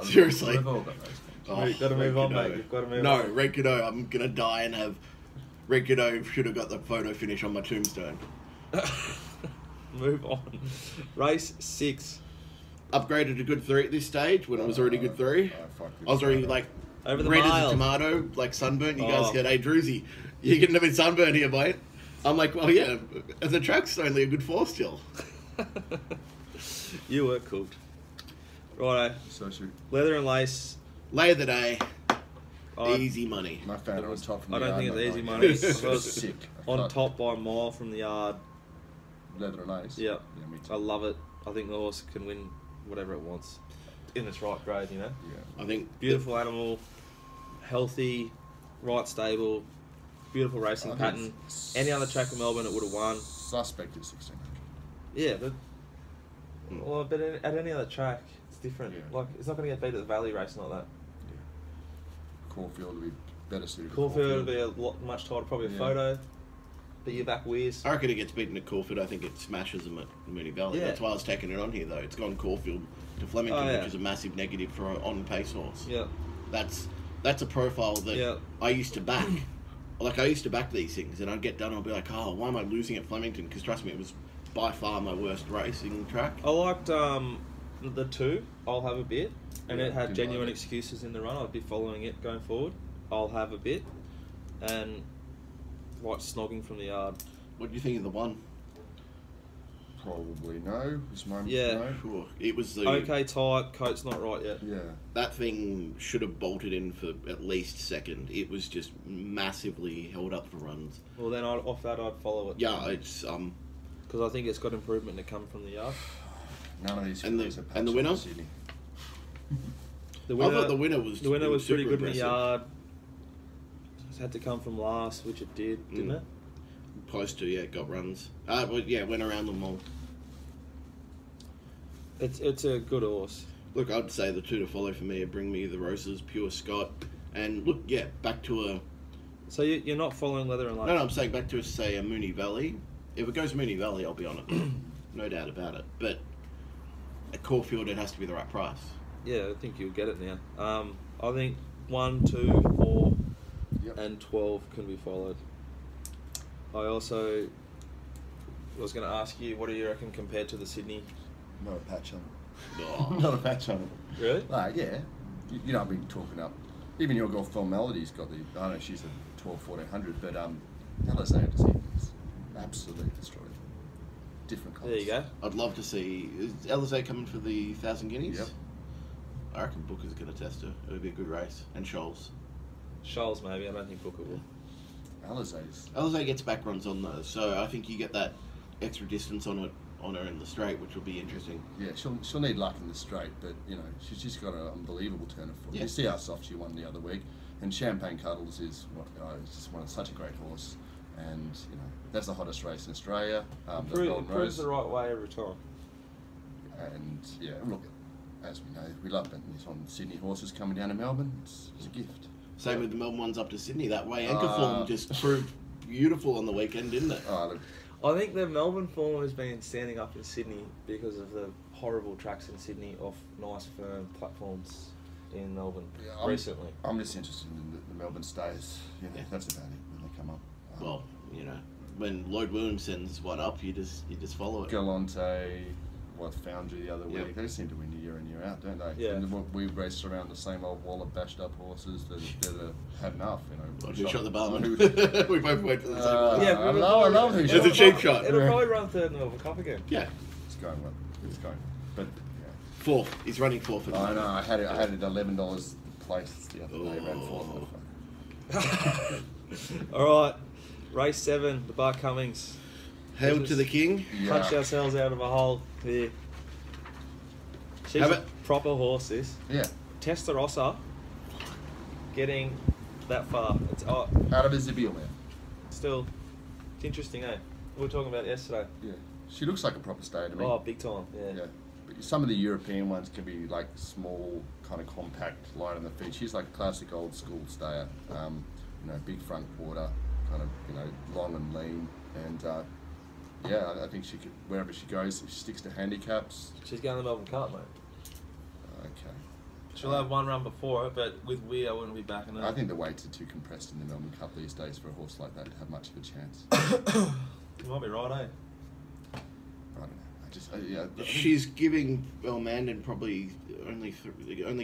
Speaker 2: Seriously.
Speaker 3: We've all got those things.
Speaker 1: You've got to move on, mate. You've got to move on.
Speaker 2: No, Red Cadeau, I'm going to die and have... Red Cadeau should have got the photo finish on my tombstone.
Speaker 1: Move on. Race 6.
Speaker 2: Upgraded to good 3 at this stage when it was already good 3. I was already like
Speaker 1: over the
Speaker 2: red
Speaker 1: mile.
Speaker 2: as a tomato, like sunburnt. You guys get, hey Druzy, you're getting a bit sunburned here, mate. I'm like, well, yeah, the track's only a good 4 still.
Speaker 1: You were cooked. Righto.
Speaker 3: So true.
Speaker 1: Leather and Lace.
Speaker 2: Lay of the day. Easy money.
Speaker 3: My fan on top from
Speaker 1: I
Speaker 3: the
Speaker 1: don't
Speaker 3: yard.
Speaker 1: think it's easy money.
Speaker 3: It's
Speaker 1: I was
Speaker 3: sick.
Speaker 1: on top by a mile from the yard.
Speaker 3: Leather and Lace.
Speaker 1: Yeah.
Speaker 3: Me too.
Speaker 1: I love it. I think the horse can win whatever it wants in its right grade, you know?
Speaker 3: Yeah.
Speaker 2: I think
Speaker 1: beautiful animal, healthy, right stable, beautiful racing pattern. Any other track in Melbourne it would have won.
Speaker 3: Suspect is 1600.
Speaker 1: Yeah, but at any other track it's different.
Speaker 3: Yeah.
Speaker 1: Like it's not going to get beat at the Valley racing like that.
Speaker 3: Yeah. Caulfield would be better suited.
Speaker 1: Caulfield would be much tighter, probably a photo. But your back weirs.
Speaker 2: I reckon it gets beaten at Caulfield. I think it smashes them at Moonee Valley.
Speaker 1: Yeah.
Speaker 2: That's why I was taking it on here, though. It's gone Caulfield to Flemington, which is a massive negative for an on-pace horse.
Speaker 1: Yeah.
Speaker 2: That's a profile that I used to back. Like, I used to back these things, and I'd get done and I'd be like, oh, why am I losing at Flemington? Because, trust me, it was by far my worst racing track.
Speaker 1: I liked the 2, I'll have a bit, and it had genuine excuses in the run. I'd be following it going forward. I'll have a bit, and... like snogging from the yard.
Speaker 2: What do you think of the 1?
Speaker 3: Probably no. Is my
Speaker 1: no?
Speaker 2: Sure. It was the
Speaker 1: okay type, coat's not right yet.
Speaker 3: Yeah.
Speaker 2: That thing should have bolted in for at least second. It was just massively held up for runs.
Speaker 1: Well, then off that I'd follow it.
Speaker 2: Yeah, it's
Speaker 1: because I think it's got improvement to come from the yard.
Speaker 3: None of these.
Speaker 2: And the winner.
Speaker 1: The winner.
Speaker 2: I thought the winner was
Speaker 1: pretty good
Speaker 2: impressive.
Speaker 1: in the yard. It had to come from last, which it did, didn't it?
Speaker 2: Close to, yeah, got runs. Went around them all.
Speaker 1: It's a good horse.
Speaker 2: Look, I'd say the 2 to follow for me are Bring Me the Roses, Pure Scott, and look, back to a...
Speaker 1: So you're not following Leather and Lace?
Speaker 2: No, I'm saying back to, say, a Moonee Valley. If it goes Moonee Valley, I'll be on it. No doubt about it. But at Caulfield, it has to be the right price.
Speaker 1: Yeah, I think you'll get it now. I think 1, 2, 4...
Speaker 3: Yep.
Speaker 1: and 12 can be followed. I also was going to ask you, what do you reckon compared to the Sydney?
Speaker 3: Not a patch on it.
Speaker 2: Oh.
Speaker 3: Not a patch on it.
Speaker 1: Really?
Speaker 3: Yeah. You know, I've been talking up. Even your girl Phil Melody's got the. I know she's a 12, 1400, but LSA is absolutely destroyed. Different colours.
Speaker 1: There you go.
Speaker 2: I'd love to see. Is LSA coming for the 1,000 guineas?
Speaker 3: Yep.
Speaker 2: I reckon Booker's going to test her. It would be a good race. And Scholes.
Speaker 1: Scholes maybe, I don't think Booker will.
Speaker 3: LSA's.
Speaker 2: LSA gets back runs on those, so I think you get that extra distance on her in the straight, which will be interesting.
Speaker 3: Yeah, she'll need luck in the straight, but you know she's just got an unbelievable turn of foot.
Speaker 2: Yeah.
Speaker 3: You see how soft she won the other week, and Champagne Cuddles is just such a great horse, and you know that's the hottest race in Australia. The Golden
Speaker 1: Proves
Speaker 3: Rose,
Speaker 1: the right way every time.
Speaker 3: and yeah, look, as we know, we love betting this on Sydney horses coming down to Melbourne. It's a gift.
Speaker 2: Same with the Melbourne ones up to Sydney. That way, anchor form just proved beautiful on the weekend, didn't it?
Speaker 3: Look,
Speaker 1: I think the Melbourne form has been standing up in Sydney because of the horrible tracks in Sydney off nice firm platforms in Melbourne recently.
Speaker 3: I'm just interested in the Melbourne stays. You know, that's about it when they come up.
Speaker 2: Well, you know, when Lloyd Williams sends one up, you just follow it.
Speaker 3: Galante, Foundry the other
Speaker 2: Yep.
Speaker 3: week. They seem to win year in, year out, don't they?
Speaker 1: Yeah.
Speaker 3: And we race around the same old wall of bashed up horses that had enough, you know.
Speaker 2: Well, who shot the barman?
Speaker 3: Who-
Speaker 2: We both went for the same one.
Speaker 1: Yeah,
Speaker 3: I love who
Speaker 2: It's
Speaker 3: shot
Speaker 2: a
Speaker 3: the
Speaker 2: cheap
Speaker 3: barman.
Speaker 2: shot.
Speaker 1: It'll probably run third in the Melbourne Cup again.
Speaker 2: Yeah.
Speaker 3: It's going well. It's going. But yeah.
Speaker 2: Fourth. He's running fourth at the
Speaker 3: I
Speaker 2: moment.
Speaker 3: know. I had it at $11 place the other day. Ran fourth.
Speaker 1: All right, race 7, the Bar Cummings.
Speaker 2: Hail to the king.
Speaker 1: Punched ourselves out of a hole here. She's
Speaker 2: Have
Speaker 1: a
Speaker 2: it.
Speaker 1: proper horse, this.
Speaker 3: Yeah.
Speaker 1: Testarossa getting that far. It's
Speaker 3: Out of his Zibiel, man.
Speaker 1: still it's interesting, eh? We were talking about it yesterday.
Speaker 3: Yeah. She looks like a proper stayer to me.
Speaker 1: Oh, big time, yeah.
Speaker 3: Yeah. But some of the European ones can be like small, kind of compact, light on the feet. She's like a classic old school stayer. You know, big front quarter, kind of, you know, long and lean. And yeah, I think she could, wherever she goes, if she sticks to handicaps.
Speaker 1: She's going to the Melbourne Cup, mate.
Speaker 3: Okay.
Speaker 1: She'll have one run before it, but with Weir, I wouldn't be backing her.
Speaker 3: I think the weights are too compressed in the Melbourne Cup these days for a horse like that to have much of a chance.
Speaker 1: You might be right, eh?
Speaker 3: I don't know. Yeah. I think-
Speaker 2: She's giving Elmandon probably only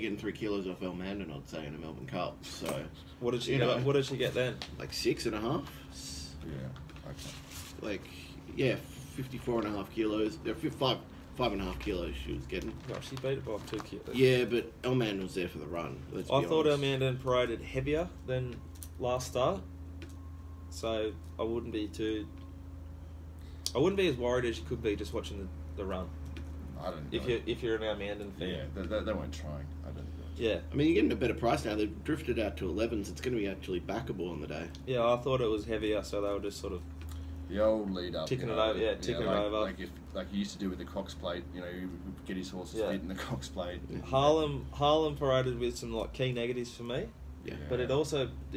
Speaker 2: getting 3 kilos off Elmandon, I'd say, in a Melbourne Cup. So
Speaker 1: What did she
Speaker 2: You
Speaker 1: get?
Speaker 2: know.
Speaker 1: What did she get then?
Speaker 2: like 6.5.
Speaker 3: Yeah. Okay.
Speaker 2: Like 54.5 kilos. 5.5 kilos she was getting.
Speaker 1: Gosh, she beat it by 2 kilos.
Speaker 2: Yeah, but Elmandon was there for the run. Let's
Speaker 1: I
Speaker 2: be
Speaker 1: thought
Speaker 2: honest.
Speaker 1: Elmandon paraded heavier than last start, so I wouldn't be as worried as you could be just watching the run.
Speaker 3: I don't know.
Speaker 1: If you're an Elmandon fan.
Speaker 3: Yeah, they weren't trying. I don't know.
Speaker 1: Yeah.
Speaker 2: I mean, you're getting a better price now. They've drifted out to 11s. It's going to be actually backable on the day.
Speaker 1: Yeah, I thought it was heavier, so they were just sort of
Speaker 3: The old lead up.
Speaker 1: Ticking
Speaker 3: you
Speaker 1: it
Speaker 3: know,
Speaker 1: over, yeah, ticking it
Speaker 3: like,
Speaker 1: over.
Speaker 3: Like he used to do with the Cox Plate, you know, he would get his horses
Speaker 1: Yeah.
Speaker 3: fit in the Cox Plate.
Speaker 1: Harlem paraded with some like key negatives for me,
Speaker 2: Yeah.
Speaker 1: but it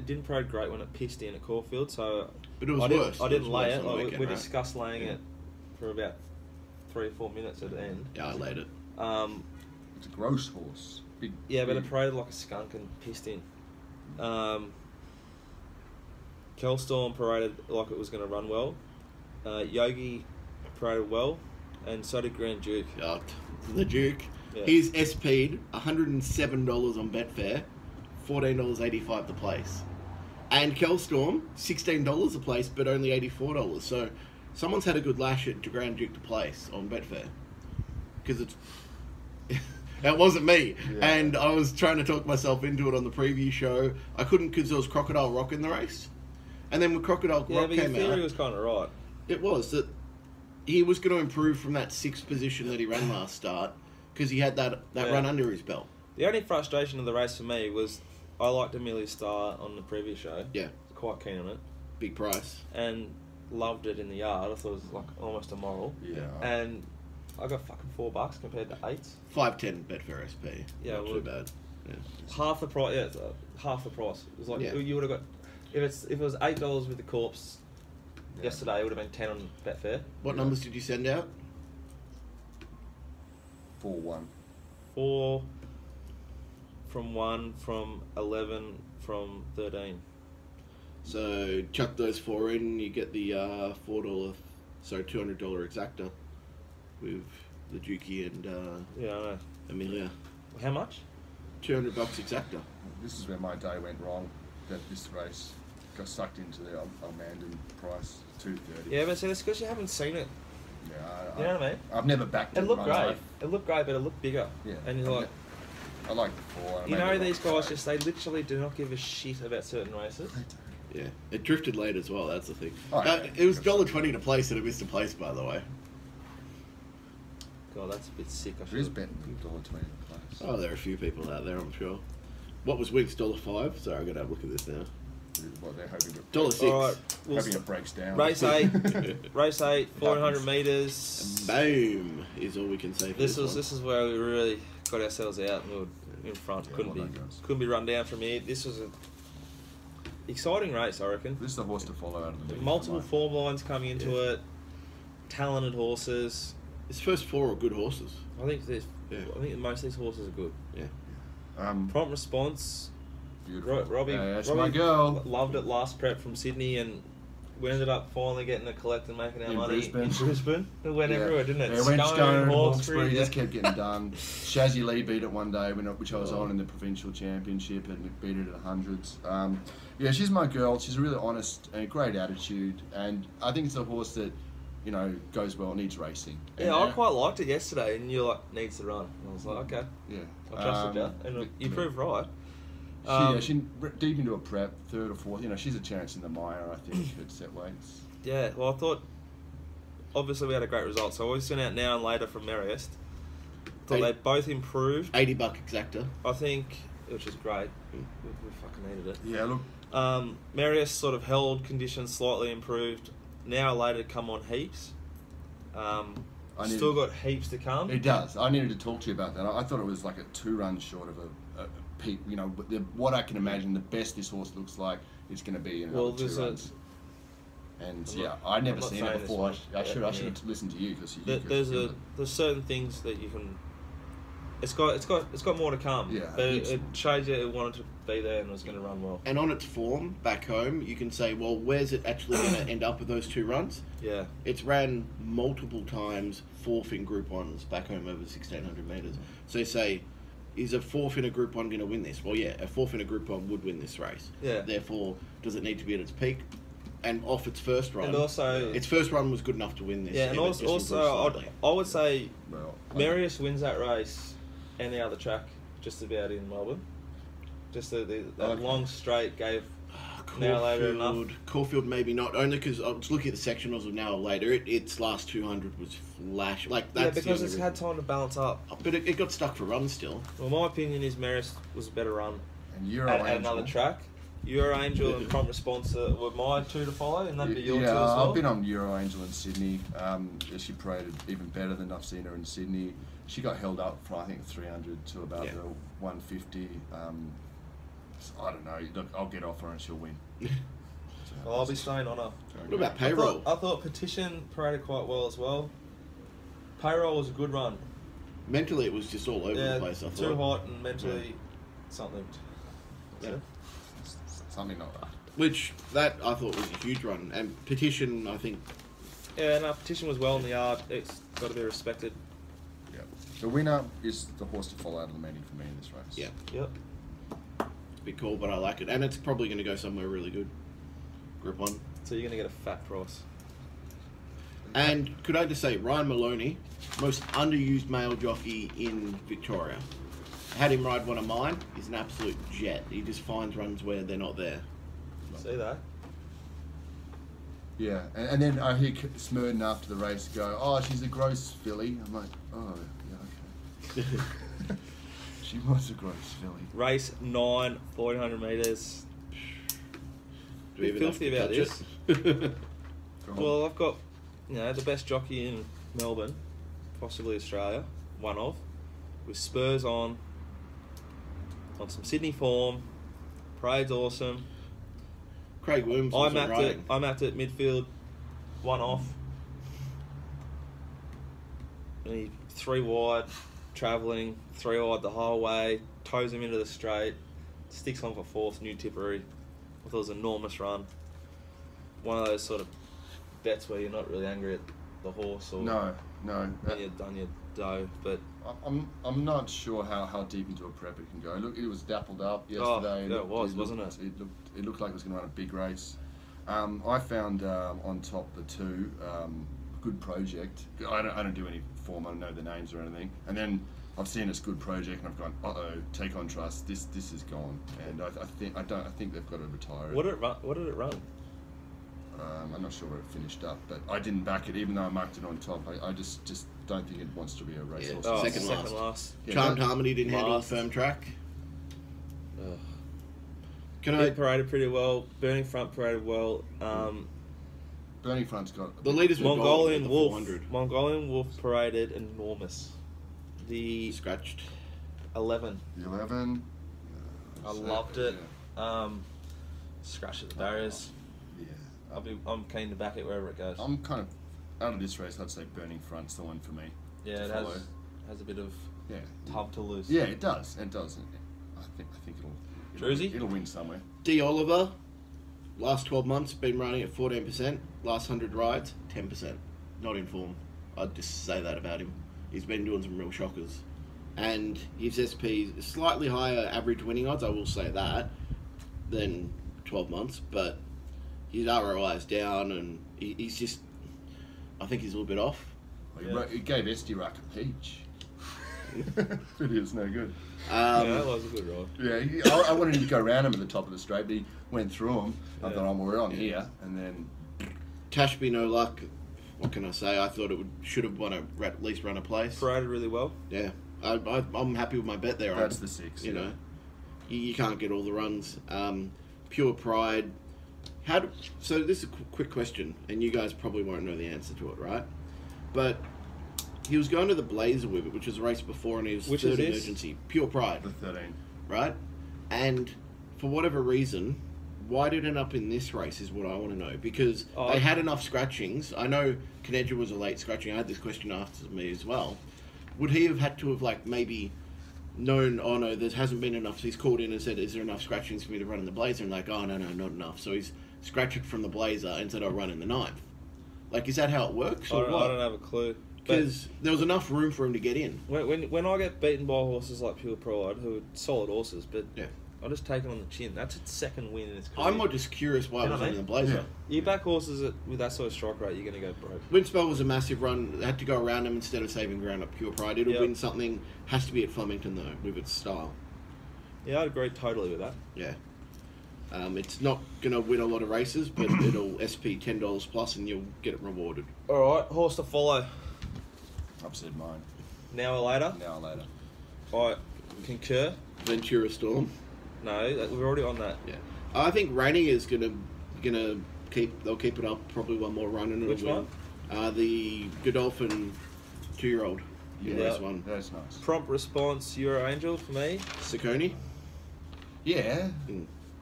Speaker 1: didn't parade great when it pissed in at Caulfield, so
Speaker 2: But it was
Speaker 1: I
Speaker 2: worse.
Speaker 1: didn't
Speaker 2: was
Speaker 1: lay
Speaker 2: worse
Speaker 1: it.
Speaker 2: on the
Speaker 1: Like,
Speaker 2: weekend,
Speaker 1: we
Speaker 2: right?
Speaker 1: discussed laying
Speaker 2: Yeah.
Speaker 1: it for about 3 or 4 minutes at the end.
Speaker 2: Yeah, I laid it.
Speaker 3: It's a gross horse. Big.
Speaker 1: Yeah, but
Speaker 3: big.
Speaker 1: it paraded like a skunk and pissed in. Kelstorm paraded like it was going to run well. Yogi paraded well, and so did Grand Duke.
Speaker 2: The Duke.
Speaker 1: Yeah.
Speaker 2: He's SP'd $107 on Betfair, $14.85 the place. And Kelstorm, $16 a place, but only $84. So someone's had a good lash at Grand Duke to place on Betfair. Because it's... That wasn't me.
Speaker 3: Yeah.
Speaker 2: And I was trying to talk myself into it on the preview show. I couldn't because there was Crocodile Rock in the race. And then when Crocodile
Speaker 1: Yeah,
Speaker 2: Rock
Speaker 1: but your
Speaker 2: came
Speaker 1: theory
Speaker 2: out...
Speaker 1: was kind of right.
Speaker 2: It was that he was going to improve from that 6th position that he ran last start because he had that
Speaker 1: Yeah.
Speaker 2: run under his belt.
Speaker 1: The only frustration of the race for me was I liked Amelia Starr on the previous show.
Speaker 2: Yeah,
Speaker 1: Quite keen on it.
Speaker 2: big price.
Speaker 1: And loved it in the yard. I thought it was like almost immoral.
Speaker 3: Yeah.
Speaker 1: And I got fucking $4 compared to 8.
Speaker 2: 5.10 Betfair SP.
Speaker 1: Yeah,
Speaker 2: Not
Speaker 1: well-
Speaker 2: too bad. Yeah.
Speaker 1: Half the price. Yeah, it's, half the price. It was like
Speaker 2: Yeah.
Speaker 1: you would have got if it was $8 with the corpse
Speaker 3: Yeah.
Speaker 1: yesterday. It would have been 10 on Betfair.
Speaker 2: What numbers did you send out?
Speaker 3: 4-1.
Speaker 1: 4 from 1 from 11 from 13.
Speaker 2: So chuck those 4 in, you get the $200 exacta with the Dukey and
Speaker 1: Yeah, I know.
Speaker 2: Amelia.
Speaker 1: How much?
Speaker 2: $200 exacta.
Speaker 3: This is where my day went wrong. That this race got sucked into the Almandan price, $230.
Speaker 1: Yeah, but see, that's because you haven't seen it.
Speaker 3: Yeah,
Speaker 1: You know what I mean?
Speaker 3: I've never backed it.
Speaker 1: It looked
Speaker 3: in my
Speaker 1: great.
Speaker 3: life.
Speaker 1: It looked great, but it looked bigger.
Speaker 3: Yeah.
Speaker 1: And you're like,
Speaker 3: I like the 4.
Speaker 1: you know, these guys just, they literally do not give a shit about certain races.
Speaker 2: Yeah, it drifted late as well. That's the thing.
Speaker 3: Oh, yeah.
Speaker 2: It was $1.20 to place, and it missed a place, by the way.
Speaker 1: God, that's a bit sick. I
Speaker 3: It is
Speaker 1: should.
Speaker 3: betting $1.20 to place.
Speaker 2: Oh, there are a few people out there, I'm sure. What was Winks? $5? Sorry, I got to have a look at this now.
Speaker 3: What they're hoping to
Speaker 2: $6.
Speaker 1: All right, we'll
Speaker 3: hoping it breaks down.
Speaker 1: race 8, race 8, 400 metres.
Speaker 2: Boom is all we can say for
Speaker 1: This
Speaker 2: this
Speaker 1: is where we really got ourselves out. We were in front.
Speaker 3: Yeah,
Speaker 1: couldn't
Speaker 3: well
Speaker 1: be
Speaker 3: done, guys.
Speaker 1: couldn't be run down from here. This was a exciting race, I reckon.
Speaker 3: This is the horse to follow out of the league.
Speaker 1: Multiple
Speaker 3: for
Speaker 1: form lines coming into it. Talented horses.
Speaker 2: His first 4 are good horses.
Speaker 1: I think there's.
Speaker 2: Yeah.
Speaker 1: I think most of these horses are good.
Speaker 2: Yeah.
Speaker 3: mine.
Speaker 1: Prompt response.
Speaker 3: Beautiful.
Speaker 1: Robbie,
Speaker 3: That's
Speaker 1: Robbie
Speaker 3: my girl.
Speaker 1: loved it last prep from Sydney, and we ended up finally getting a collect and making our
Speaker 3: In
Speaker 1: money
Speaker 3: Brisbane.
Speaker 1: in Brisbane. It went everywhere, didn't it?
Speaker 3: Yeah, it went Scone, Hawkesbury,
Speaker 1: yeah.
Speaker 3: just kept getting done. Shazzy Lee beat it one day, which I was on in the provincial championship, and beat it at the hundreds. Yeah, she's my girl. She's really honest and a great attitude, and I think it's a horse that, you know, goes well, needs racing. And
Speaker 1: Yeah, I quite liked it yesterday, and you're like, needs to run. And I was like, okay,
Speaker 3: Yeah.
Speaker 1: I trusted you, and you proved right.
Speaker 3: She deep into a prep, 3rd or 4th. You know, she's a chance in the mire, I think, at set weights.
Speaker 1: Yeah, well, I thought, obviously we had a great result, so we've seen out now and later from Mariest. Thought they both improved.
Speaker 2: $80 exacta.
Speaker 1: I think, which is great. We fucking needed it.
Speaker 3: Yeah, look.
Speaker 1: Mariest sort of held conditions, slightly improved. Now later come on heaps. Still got heaps to come.
Speaker 3: It does. I needed to talk to you about that. I thought it was like a 2 runs short of a peak. You know, what I can imagine the best this horse looks like is going to be in another 2 runs. And I'd never seen it before. I should have listened to you because
Speaker 1: there's certain things that you can. It's got more to come.
Speaker 3: Yeah,
Speaker 1: but it showed you it wanted to be there and it was going to run well.
Speaker 2: And on its form back home, you can say, well, where's it actually going to end up with those 2 runs?
Speaker 1: Yeah.
Speaker 2: It's ran multiple times 4th in Group 1s back home over 1,600 metres. So you say, is a 4th in a Group 1 going to win this? Well, yeah, a 4th in a Group 1 would win this race.
Speaker 1: Yeah.
Speaker 2: Therefore, does it need to be at its peak? And off its first run.
Speaker 1: And also,
Speaker 2: its first run was good enough to win this.
Speaker 1: Yeah, and also I would say Marius wins that race any other track just about in Melbourne. Just that long straight gave now later enough.
Speaker 2: Caulfield maybe not, only because I was looking at the sectionals of now later. Its last 200 was flash. Like that's
Speaker 1: because it's had time to balance up.
Speaker 2: But it got stuck for runs still.
Speaker 1: Well, my opinion is Marius was a better run.
Speaker 3: And Euro
Speaker 1: at another track. Euro Angel and Prompt Response were my 2 to follow, and that'd be your 2 as well.
Speaker 3: I've been on Euro Angel in Sydney. She paraded even better than I've seen her in Sydney. She got held up from I think 300 to about the 150. I don't know. Look, I'll get off her and she'll win.
Speaker 1: Well, I'll be staying on her.
Speaker 2: What about Payroll?
Speaker 1: I thought Petition paraded quite well as well. Payroll was a good run.
Speaker 2: Mentally, it was just all over the place. I thought.
Speaker 1: Too hot and mentally something.
Speaker 2: Yeah.
Speaker 3: Something like that.
Speaker 2: Which that I thought was a huge run, and Petition I think.
Speaker 1: Yeah, no, Petition was well in the yard. It's got to be respected.
Speaker 3: Yeah, the winner is the horse to follow out of the meeting for me in this race.
Speaker 2: Yeah.
Speaker 1: Yep.
Speaker 2: It's a bit cool, but I like it, and it's probably going to go somewhere really good. Group 1.
Speaker 1: So you're going to get a fat price.
Speaker 2: And could I just say, Ryan Maloney, most underused male jockey in Victoria. Had him ride one of mine. He's an absolute jet. He just finds runs where they're not there.
Speaker 1: See that?
Speaker 3: Yeah, and then I hear Smurden after the race go, "Oh, she's a gross filly." I'm like, "Oh, yeah, okay." She was a gross filly.
Speaker 1: Race 9, 1400 metres.
Speaker 2: Do we even have
Speaker 1: filthy
Speaker 2: to
Speaker 1: about
Speaker 2: touch
Speaker 1: this.
Speaker 2: it?
Speaker 1: Well, I've got, the best jockey in Melbourne, possibly Australia, one of, with Spurs on some Sydney form. Parade's awesome.
Speaker 2: Craig Williams
Speaker 1: I
Speaker 2: was
Speaker 1: mapped
Speaker 2: riding.
Speaker 1: it midfield, one off. And he 3 wide, travelling, 3 wide the whole way, toes him into the straight, sticks on for 4th, new Tipperary. I thought it was an enormous run. One of those sort of bets where you're not really angry at the horse or
Speaker 3: No.
Speaker 1: when you've done your dough, but
Speaker 3: I'm not sure how deep into a prep it can go. Look, it was dappled up yesterday.
Speaker 1: Yeah, it was, wasn't it?
Speaker 3: It looked like it was going to run a big race. I found on top the two Good Project. I don't do any form. I don't know the names or anything. And then I've seen this Good Project, and I've gone, Take On Trust. This is gone, and I think they've got to retire it.
Speaker 1: What did it run?
Speaker 3: I'm not sure where it finished up, but I didn't back it, even though I marked it on top. I just don't think it wants to be a racehorse.
Speaker 2: Yeah,
Speaker 1: Second last.
Speaker 2: Yeah, Charmed Harmony didn't handle a firm track.
Speaker 1: It paraded pretty well. Burning Front paraded well.
Speaker 3: Burning Front's got
Speaker 2: The leaders were
Speaker 1: Mongolian Wolf.
Speaker 2: 400.
Speaker 1: Mongolian Wolf paraded enormous. The
Speaker 2: Scratched.
Speaker 1: 11.
Speaker 3: the 11.
Speaker 1: I loved it. Scratch at the barriers.
Speaker 3: Yeah.
Speaker 1: I'm keen to back it wherever it goes.
Speaker 3: I'm kind of out of this race. I'd say Burning Front's the one for me.
Speaker 1: Yeah,
Speaker 3: to
Speaker 1: it
Speaker 3: follow.
Speaker 1: has a bit of
Speaker 3: Yeah.
Speaker 1: tub to lose.
Speaker 3: Yeah, it does. It does. I think it'll win somewhere.
Speaker 2: D. Oliver, last 12 months, been running at 14%. Last 100 rides, 10%. Not in form. I'd just say that about him. He's been doing some real shockers. And his SP is slightly higher average winning odds, I will say that, than 12 months. But his ROI is down, and he's just, I think he's a little bit off.
Speaker 3: Well, he gave Estirak a peach. Video's no good.
Speaker 1: Yeah, that was a good ride.
Speaker 3: Yeah, I wanted him to go around him at the top of the straight, but he went through him. I thought, we're on here, and then
Speaker 2: Tashby, no luck. What can I say? I thought should have won at least run a place.
Speaker 1: Paraded really well.
Speaker 2: Yeah, I'm happy with my bet there.
Speaker 3: that's the 6.
Speaker 2: You know, you can't get all the runs. Pure Pride. So this is a quick question, and you guys probably won't know the answer to it, right? But he was going to the Blazer with it, which was a race before, and he was third emergency. Pure Pride.
Speaker 3: The 13.
Speaker 2: Right? And for whatever reason, why did it end up in this race is what I want to know. Because they had enough scratchings. I know Canedra was a late scratching. I had this question asked of me as well. Would he have had to have, maybe known, oh no, there hasn't been enough? So he's called in and said, is there enough scratchings for me to run in the Blazer? And oh no, not enough. So he's scratched from the Blazer instead of running the 9th. Is that how it works? Or what?
Speaker 1: I don't have a clue.
Speaker 2: Because there was enough room for him to get in.
Speaker 1: When I get beaten by horses like Pure Pride, who are solid horses, but
Speaker 2: yeah.
Speaker 1: I just take it on the chin. That's its second win in his career.
Speaker 2: I'm more just curious why it was in the Blazer.
Speaker 3: Yeah.
Speaker 1: You back horses with that sort of strike rate, you're going to go broke.
Speaker 2: Windspell was a massive run. They had to go around him instead of saving ground at Pure Pride. It'll win something. Has to be at Flemington, though, with its style.
Speaker 1: Yeah, I'd agree totally with that.
Speaker 2: Yeah. It's not going to win a lot of races, but it'll SP $10 plus and you'll get it rewarded.
Speaker 1: All right, horse to follow.
Speaker 3: I've said mine.
Speaker 1: Now or later?
Speaker 3: Now or later.
Speaker 1: I concur.
Speaker 2: Ventura Storm.
Speaker 1: No, we're already on that.
Speaker 2: Yeah. I think Rainey is gonna keep. They'll keep it up. Probably one more run and it'll
Speaker 1: Which
Speaker 2: win.
Speaker 1: one?
Speaker 2: The Godolphin 2-year-old.
Speaker 3: Yeah,
Speaker 2: Race one.
Speaker 3: That's nice.
Speaker 1: Prompt response, Euro Angel for me.
Speaker 2: Saccone.
Speaker 3: Yeah.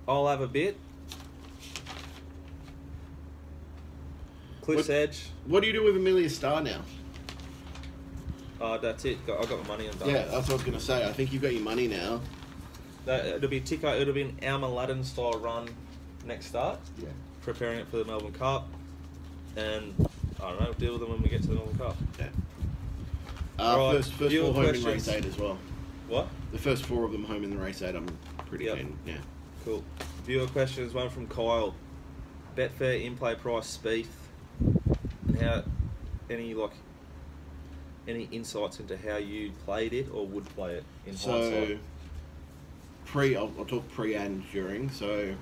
Speaker 1: I'll have a bit. Cliff's Edge.
Speaker 2: What do you do with Amelia Star now?
Speaker 1: That's it. I got my money on that.
Speaker 2: Yeah, that's what I was going to say. I think you've got your money now.
Speaker 1: It'll be Dicko. It'll be an Alma Ladin style run next start.
Speaker 3: Yeah.
Speaker 1: Preparing it for the Melbourne Cup, and I don't know. Deal with them when we get to the Melbourne Cup.
Speaker 2: Yeah.
Speaker 1: Right,
Speaker 2: first 4 home in race 8 as well.
Speaker 1: What?
Speaker 2: The first 4 of them home in the race 8. I'm pretty keen. Yeah.
Speaker 1: Cool. Viewer questions. One from Kyle. Betfair in-play price Spieth, and how any insights into how you played it or would play it in hindsight?
Speaker 2: I'll talk pre and during. So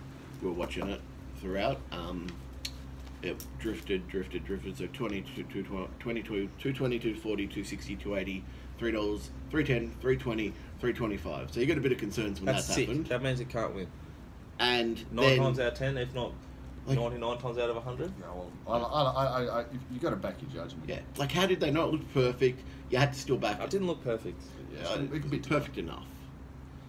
Speaker 2: we were watching it throughout. It drifted. So 22, 220, 240, 260, 280, $3, $310, $320, $325. So you got a bit of concerns when that's happened.
Speaker 1: That means it can't win.
Speaker 2: And
Speaker 1: 9 times out of 10, if not 99 times out of 100.
Speaker 3: No, well, you got to back your judgment.
Speaker 2: Yeah, how did they not look perfect? You had to still back it.
Speaker 1: It didn't look perfect.
Speaker 2: Yeah, it could be perfect enough.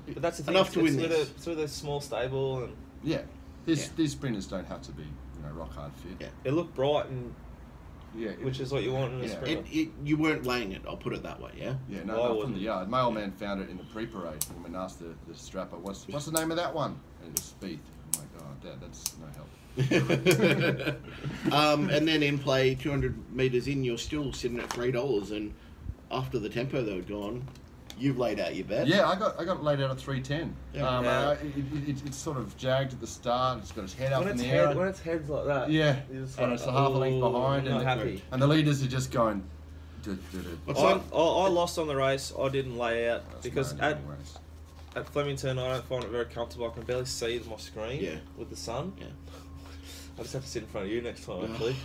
Speaker 1: But that's the thing.
Speaker 2: Enough to win this.
Speaker 1: It's with a small stable, and
Speaker 3: Yeah, these sprinters don't have to be rock hard fit.
Speaker 2: Yeah.
Speaker 1: it looked bright, and
Speaker 3: Yeah,
Speaker 1: which is what you want in a
Speaker 3: Yeah.
Speaker 1: sprinter.
Speaker 2: You weren't laying it. I'll put it that way. Yeah.
Speaker 3: Yeah,
Speaker 1: Why
Speaker 3: no, from
Speaker 1: wouldn't
Speaker 3: the
Speaker 1: you?
Speaker 3: yard. Mailman found it in the pre-parade when we asked the strapper, what's the name of that one? And it was Speed. I'm like, oh, Dad, that's no help.
Speaker 2: And then in play, 200 metres in, you're still sitting at $3. And after the tempo they were gone, you've laid out your bet.
Speaker 3: Yeah, I got laid out at 310.
Speaker 2: Yeah.
Speaker 3: It's sort of jagged at the start. It's got its head up
Speaker 1: When
Speaker 3: in
Speaker 1: it's
Speaker 3: the air.
Speaker 1: when it's heads like that,
Speaker 3: Yeah,
Speaker 1: you're just
Speaker 3: and
Speaker 1: like,
Speaker 3: it's a half a length
Speaker 1: "Ooh,
Speaker 3: behind,
Speaker 1: I'm
Speaker 3: and
Speaker 1: not happy.
Speaker 3: the leaders are just going.
Speaker 2: What's
Speaker 1: I
Speaker 2: that?
Speaker 1: lost on the race. I didn't lay out
Speaker 3: That's
Speaker 1: because
Speaker 3: no anyways.
Speaker 1: at Flemington I don't find it very comfortable. I can barely see my screen
Speaker 2: Yeah.
Speaker 1: with the sun.
Speaker 2: Yeah.
Speaker 1: I just have to sit in front of you next time, actually.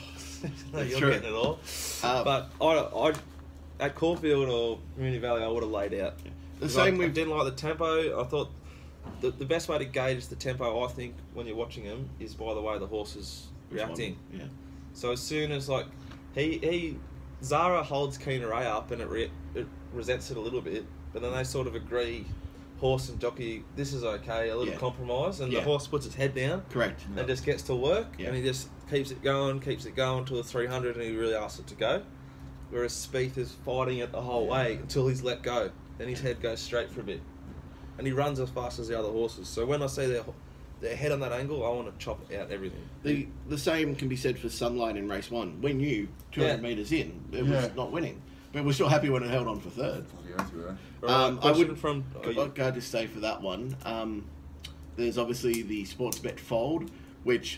Speaker 1: No,
Speaker 2: That's
Speaker 1: you're
Speaker 2: true.
Speaker 1: getting it all.
Speaker 2: Uh,
Speaker 1: But I at Caulfield or Mooney Valley, I would have laid out.
Speaker 2: The
Speaker 1: 'Cause
Speaker 2: same
Speaker 1: I
Speaker 2: with
Speaker 1: didn't like the tempo. I thought the best way to gauge the tempo, I think, when you're watching him, is by the way the horse is reacting.
Speaker 2: Yeah.
Speaker 1: So as soon as like Zara holds Keen Ray up and it resents it a little bit, but then they sort of agree, horse and jockey, this is okay, a little
Speaker 2: Yeah.
Speaker 1: compromise, and
Speaker 2: Yeah.
Speaker 1: the horse puts its head down
Speaker 2: Correct.
Speaker 1: and just gets to work,
Speaker 2: Yeah.
Speaker 1: and he just keeps it going till the 300, and he really asks it to go. Whereas Spieth is fighting it the whole way until he's let go, then his head goes straight for a bit, and he runs as fast as the other horses. So when I see their head on that angle, I want to chop out everything.
Speaker 2: The same can be said for Sunlight in race 1. We knew 200
Speaker 1: Yeah.
Speaker 2: metres in, it was
Speaker 3: Yeah.
Speaker 2: not winning. But we're still happy when it held on for third.
Speaker 3: Bloody oath we were.
Speaker 1: Alright,
Speaker 2: I
Speaker 1: question
Speaker 2: would
Speaker 1: from
Speaker 2: I'd just say for that one, there's obviously the sports bet fold, which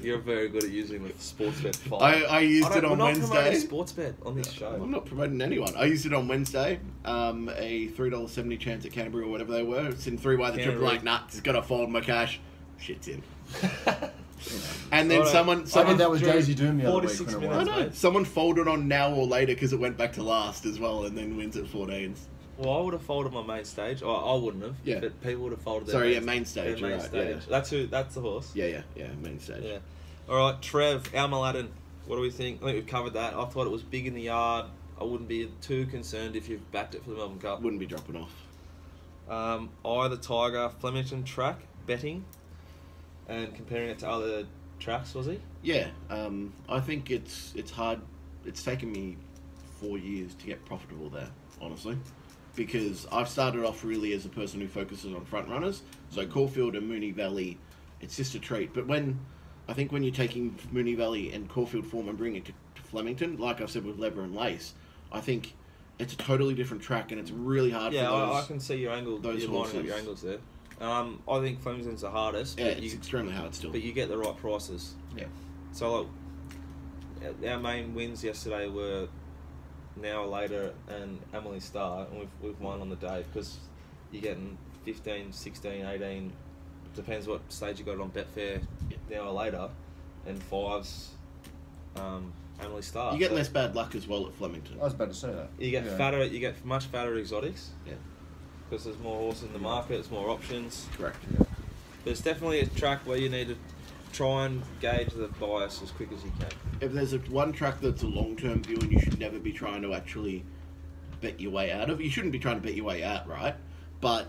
Speaker 1: You're very good at using the sports bet file.
Speaker 2: I used it on
Speaker 1: we're not promoting
Speaker 2: Wednesday.
Speaker 1: sports bet on this show.
Speaker 2: I'm not promoting anyone. I used it on Wednesday. A $3.70 chance at Canterbury or whatever they were. It's in 3-way. The triple
Speaker 1: Canterbury.
Speaker 2: like, nah, just got to fold my cash. Shit's in. And then
Speaker 1: Alright.
Speaker 2: someone
Speaker 3: I did that with
Speaker 1: drew
Speaker 3: Daisy Doom the other week
Speaker 1: 46
Speaker 3: when it
Speaker 2: I
Speaker 3: was.
Speaker 1: minutes.
Speaker 2: know.
Speaker 1: mate.
Speaker 2: Someone folded on now or later because it went back to last as well, and then wins at 14s.
Speaker 1: Well, I would have folded my main stage. I wouldn't have.
Speaker 2: Yeah.
Speaker 1: But people would have folded their
Speaker 2: Sorry, yeah, main stage,
Speaker 1: their main
Speaker 2: you're right,
Speaker 1: stage.
Speaker 2: yeah.
Speaker 1: That's the horse.
Speaker 2: Yeah, main stage.
Speaker 1: Yeah. All right, Trev, Almaladin. What do we think? I think we've covered that. I thought it was big in the yard. I wouldn't be too concerned if you've backed it for the Melbourne Cup.
Speaker 2: Wouldn't be dropping off.
Speaker 1: Eye the Tiger, Flemington track, betting, and comparing it to other tracks, was he?
Speaker 2: Yeah, I think it's hard. It's taken me 4 years to get profitable there, honestly, because I've started off really as a person who focuses on front runners. So Caulfield and Mooney Valley, it's just a treat. But when you're taking Mooney Valley and Caulfield form and bringing it to Flemington, like I've said with Lever and Lace, I think it's a totally different track and it's really hard
Speaker 1: Yeah,
Speaker 2: for those.
Speaker 1: I can see your angle.
Speaker 2: those
Speaker 1: You're lining up
Speaker 2: horses.
Speaker 1: your angles there. I think Flemington's the hardest.
Speaker 2: Yeah,
Speaker 1: but
Speaker 2: it's extremely hard still.
Speaker 1: But you get the right prices.
Speaker 2: Yeah.
Speaker 1: So like, our main wins yesterday were Now Later and Emily Star, and we've won on the day because you're getting 15, 16, 18, depends what stage you got it on Betfair, Now or Later, and 5s, Emily Star.
Speaker 2: You get
Speaker 1: So
Speaker 2: less bad luck as well at Flemington.
Speaker 3: I was about to say that.
Speaker 1: You get
Speaker 3: Yeah.
Speaker 1: fatter. You get much fatter exotics.
Speaker 2: Yeah.
Speaker 1: Because there's more horses in the market. There's more options.
Speaker 2: Correct.
Speaker 3: Yeah.
Speaker 1: But it's definitely a track where you need to try and gauge the bias as quick as you can.
Speaker 2: If there's one track that's a long-term view and you should never be trying to actually bet your way out of, you shouldn't be trying to bet your way out, right? But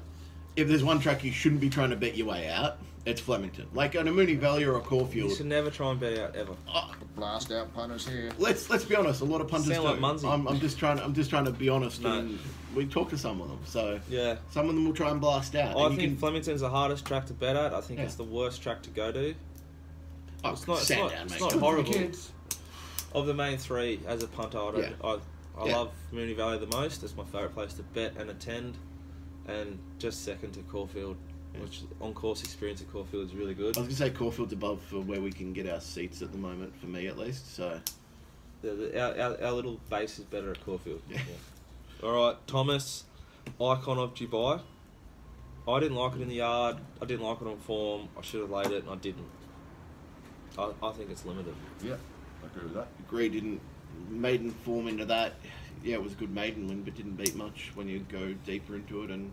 Speaker 2: if there's one track you shouldn't be trying to bet your way out, it's Flemington. Like on a Mooney Valley or a
Speaker 1: You
Speaker 2: Caulfield.
Speaker 1: should never try and bet out ever.
Speaker 3: Blast out punters here.
Speaker 2: Let's be honest. A lot of punters
Speaker 1: Sound like
Speaker 2: don't.
Speaker 1: Munsey.
Speaker 2: I'm just trying to be honest.
Speaker 1: No.
Speaker 2: And we talk to some of them, so
Speaker 1: Yeah.
Speaker 2: some of them will try and blast out.
Speaker 1: I
Speaker 2: and you
Speaker 1: think
Speaker 2: can,
Speaker 1: Flemington's the hardest track to bet at. I think
Speaker 2: Yeah.
Speaker 1: it's the worst track to go to.
Speaker 2: oh,
Speaker 1: It's not. It's
Speaker 2: stand
Speaker 1: not,
Speaker 2: down,
Speaker 1: it's
Speaker 2: mate.
Speaker 1: not
Speaker 3: Good for the
Speaker 1: horrible.
Speaker 3: kids.
Speaker 1: Of the main three, as a punter, I
Speaker 2: Yeah.
Speaker 1: love Mooney Valley the most. It's my favourite place to bet and attend, and just second to Caulfield, which on-course experience at Caulfield is really good.
Speaker 2: I was gonna say Caulfield's above for where we can get our seats at the moment, for me at least. So
Speaker 1: Our little base is better at Caulfield.
Speaker 2: Yeah.
Speaker 1: All right, Thomas, Icon of Dubai. I didn't like it in the yard. I didn't like it on form. I should have laid it, and I didn't. I think it's limited.
Speaker 3: Yeah, I agree with that.
Speaker 2: agree, didn't maiden form into that. Yeah, it was a good maiden win, but didn't beat much when you go deeper into it. And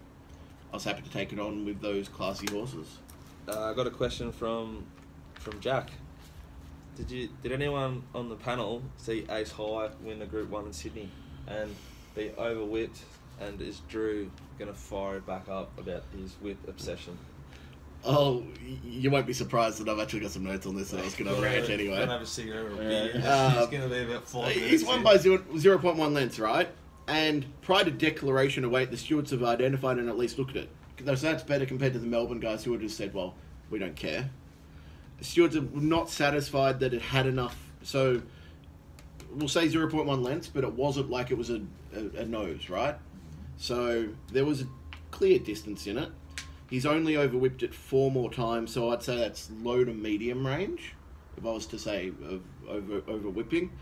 Speaker 2: I was happy to take it on with those classy horses.
Speaker 1: I got a question from Jack. Did anyone on the panel see Ace High win the Group 1 in Sydney and be over whipped? And is Drew going to fire it back up about his whip obsession?
Speaker 2: Oh, you won't be surprised that I've actually got some notes on this that I was going to rant anyway.
Speaker 1: Don't have a cigarette or a beer.
Speaker 2: Yeah.
Speaker 1: It's going to be about 5 minutes.
Speaker 2: He's won by 0.1 lengths, right? And prior to declaration of weight, the stewards have identified and at least looked at it. So that's better compared to the Melbourne guys who have just said, well, we don't care. The stewards are not satisfied that it had enough. So we'll say 0.1 lengths, but it wasn't like it was a nose, right? So there was a clear distance in it. He's only over-whipped it 4 more times, so I'd say that's low to medium range, if I was to say over-whipping.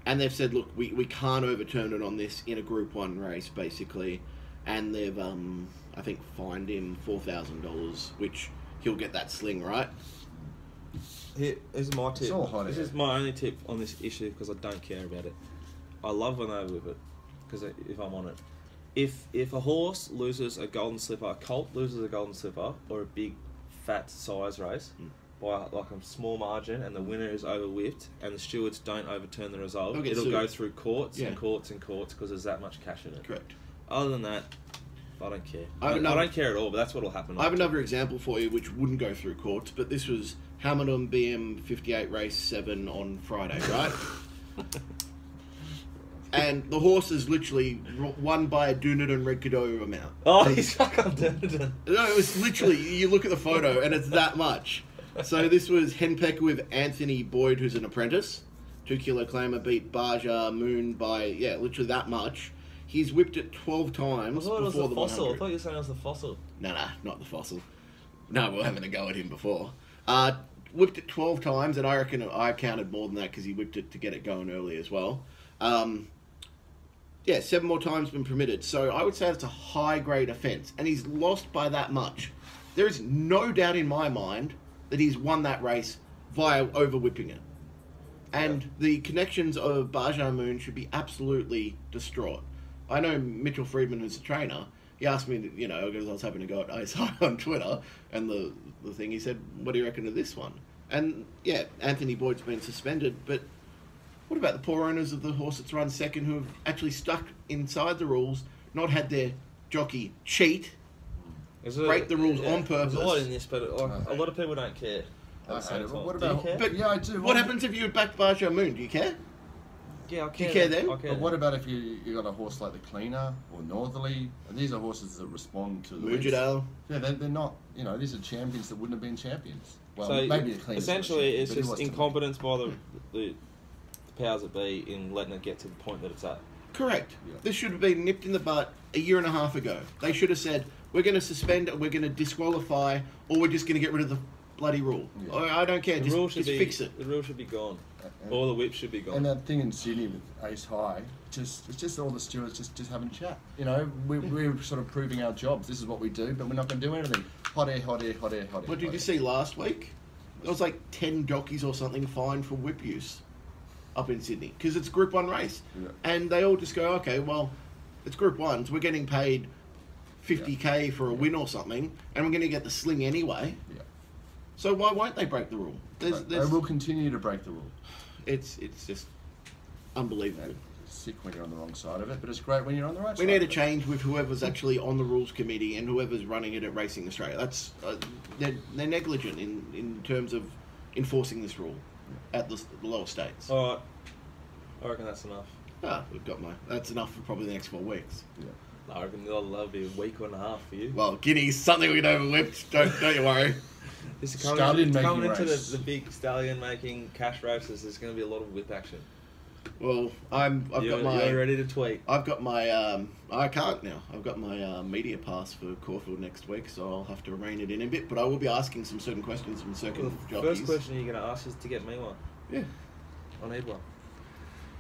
Speaker 2: And they've said, look, we can't overturn it on this in a Group 1 race, basically. And they've, I think, fined him $4,000, which he'll get that sling, right?
Speaker 1: Here's my tip.
Speaker 3: It's all hot
Speaker 1: This
Speaker 3: air.
Speaker 1: is my only tip on this issue because I don't care about it. I love when they overwhip it because if I'm on it. If a horse loses a golden slipper, a colt loses a golden slipper, or a big fat size race by like a small margin, and the winner is overwhipped, and the stewards don't overturn the result, it'll go through courts and courts and courts because there's that much cash in it.
Speaker 2: Correct.
Speaker 1: Other than that, I don't care. I don't care at all, but that's what'll happen.
Speaker 2: I have another example for you which wouldn't go through courts, but this was Hamilton BM 58 race 7 on Friday, right? And the horse is literally won by a Dunedin Red Cadeau amount.
Speaker 1: Oh, he's stuck on Dunedin.
Speaker 2: No, it was literally, you look at the photo and it's that much. So this was Henpecker with Anthony Boyd, who's an apprentice. 2 kilo claimer, beat Baja Moon by, literally that much. He's whipped it 12 times
Speaker 1: I thought it was
Speaker 2: before
Speaker 1: the
Speaker 2: the
Speaker 1: fossil.
Speaker 2: 100.
Speaker 1: I thought you were saying it was the fossil.
Speaker 2: No, not the fossil. No, we were having a go at him before. Whipped it 12 times, and I reckon I counted more than that because he whipped it to get it going early as well. 7 more times been permitted. So I would say it's a high-grade offence, and he's lost by that much. There is no doubt in my mind that he's won that race via over-whipping it. And the connections of Baja Moon should be absolutely distraught. I know Mitchell Friedman, who's a trainer, he asked me, because I was having a go at ASI on Twitter, and the thing, he said, what do you reckon of this one? And, Anthony Boyd's been suspended, but what about the poor owners of the horse that's run second who have actually stuck inside the rules, not had their jockey cheat, break the rules on purpose?
Speaker 1: There's a lot in this, but a lot of people don't care.
Speaker 3: I hate it. What
Speaker 1: Do you
Speaker 3: about?
Speaker 1: care?
Speaker 3: But yeah, I do.
Speaker 2: What happens if you back Baja Moon? Do you care?
Speaker 1: Yeah, I
Speaker 2: Do
Speaker 1: care.
Speaker 2: you care then?
Speaker 1: I care.
Speaker 3: But what about if you got a horse like the Cleaner or Northerly? And these are horses that respond to the winds.
Speaker 2: Mujadale.
Speaker 3: Yeah, they're not. These are champions that wouldn't have been champions. Well,
Speaker 1: So
Speaker 3: maybe the Cleaner.
Speaker 1: essentially, it's just incompetence by the powers that be in letting it get to the point that it's at.
Speaker 2: Correct.
Speaker 3: Yeah.
Speaker 2: This should have been nipped in the butt a year and a half ago. They should have said, we're going to suspend it, we're going to disqualify, or we're just going to get rid of the bloody rule.
Speaker 3: Yeah.
Speaker 2: I don't care,
Speaker 1: The rule should
Speaker 2: just
Speaker 1: be
Speaker 2: fix it.
Speaker 1: The rule should be gone.
Speaker 3: And-
Speaker 1: All the whips should be gone.
Speaker 3: And that thing in Sydney with Ace High, it's just all the stewards just having a chat. We're sort of proving our jobs. This is what we do, but we're not going to do anything. Hot air, hot air, hot air, hot air.
Speaker 2: What did
Speaker 3: hot
Speaker 2: you
Speaker 3: air.
Speaker 2: see last week? There was like 10 jockeys or something fined for whip use up in Sydney, because it's Group 1 race.
Speaker 3: Yeah.
Speaker 2: And they all just go, okay, well, it's Group 1, so we're getting paid 50k for a win or something, and we're going to get the sling anyway.
Speaker 3: Yeah.
Speaker 2: So why won't they break the rule?
Speaker 3: They will continue to break the rule.
Speaker 2: It's just unbelievable.
Speaker 3: It's sick when you're on the wrong side of it, but it's great when you're on the right
Speaker 2: We
Speaker 3: side.
Speaker 2: need a
Speaker 3: of it.
Speaker 2: change with whoever's actually on the rules committee and whoever's running it at Racing Australia. That's they're negligent in terms of enforcing this rule at the lower states.
Speaker 1: All right. I reckon that's enough.
Speaker 2: That's enough for probably the next 4 weeks.
Speaker 3: Yeah.
Speaker 1: I reckon that'll be a week and a half for you.
Speaker 2: Well, Guinea's something we can overwhip. Don't you worry.
Speaker 1: This is
Speaker 3: Stallion
Speaker 1: coming
Speaker 3: making
Speaker 1: into
Speaker 3: race.
Speaker 1: the big stallion making cash races. There's going to be a lot of whip action.
Speaker 2: Well,
Speaker 1: You're ready to tweet.
Speaker 2: I've got my I can't now. I've got my media pass for Caulfield next week, so I'll have to rein it in a bit. But I will be asking some certain questions from certain
Speaker 1: The
Speaker 2: jockeys.
Speaker 1: first question you're going to ask is to get me one.
Speaker 2: Yeah.
Speaker 1: I need one.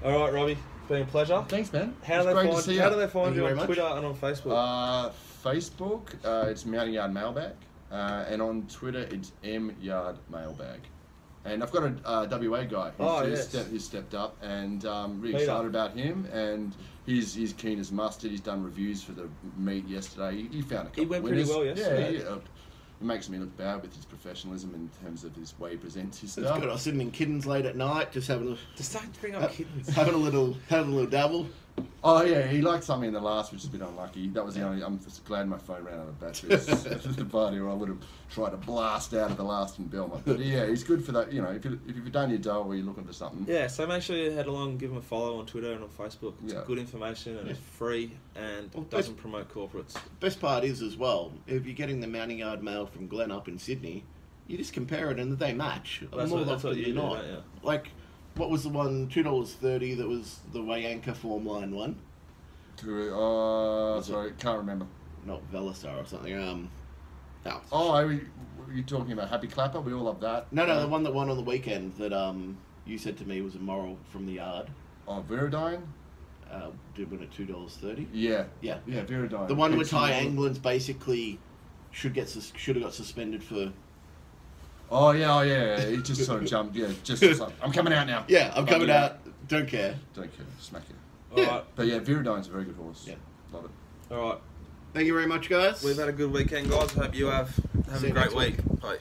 Speaker 1: All right, Robbie. It's been a pleasure.
Speaker 3: Thanks, man.
Speaker 1: How
Speaker 3: It's
Speaker 1: do
Speaker 3: great
Speaker 1: they
Speaker 3: to
Speaker 1: find
Speaker 3: see
Speaker 1: you?
Speaker 3: you.
Speaker 1: How do they find
Speaker 2: Thank
Speaker 1: you
Speaker 2: you
Speaker 1: on
Speaker 2: very much.
Speaker 1: Twitter and on Facebook?
Speaker 3: Facebook, it's Mountain Yard Mailbag, and on Twitter it's M Yard Mailbag. And I've got a WA guy who's stepped up, and really
Speaker 1: Peter.
Speaker 3: excited about him. And he's keen as mustard. He's done reviews for the meet yesterday. He found a couple
Speaker 1: He went
Speaker 3: of
Speaker 1: pretty
Speaker 3: winners.
Speaker 1: well yesterday.
Speaker 3: Yeah. It makes me look bad with his professionalism in terms of his way he presents his
Speaker 2: It's
Speaker 3: stuff.
Speaker 2: good. I was sitting in Kittens late at night, just having
Speaker 1: Just don't bring up kittens.
Speaker 2: having a little dabble.
Speaker 3: Oh yeah, he liked something in the last, which is a bit unlucky. That was the only. I'm just glad my phone ran out of batteries at the party, or I would have tried to blast out of the last in Belmont. But yeah, he's good for that. You know, if you've done your dough or you're looking for something.
Speaker 1: Yeah, so make sure you head along, give him a follow on Twitter and on Facebook. It's good information and it's free and doesn't promote corporates.
Speaker 2: Best part is as well, if you're getting the mounting yard mail from Glenn up in Sydney, you just compare it and they match.
Speaker 1: That's what you do, don't you?
Speaker 2: Like, what was the one, $2.30 that was the Wayanka form line one?
Speaker 3: Sorry, can't remember.
Speaker 2: Not Velisar or something.
Speaker 3: Are you talking about Happy Clapper? We all love that.
Speaker 2: No, the one that won on the weekend that you said to me was a moral from the yard.
Speaker 3: Oh, Viridine?
Speaker 2: Did win at $2.30.
Speaker 3: Yeah,
Speaker 2: The
Speaker 3: Viridine.
Speaker 2: one where Ty Anglin's basically should have got suspended for.
Speaker 3: Oh yeah. He just sort of jumped. Yeah, just like, I'm coming out now.
Speaker 2: Yeah, I'm coming out. Don't care.
Speaker 3: Smack it.
Speaker 1: All right.
Speaker 3: But yeah, Viridine's a very good horse.
Speaker 2: Yeah,
Speaker 3: love it.
Speaker 1: All right.
Speaker 2: Thank you very much, guys.
Speaker 1: We've had a good weekend, guys. Hope you have a great week. Bye.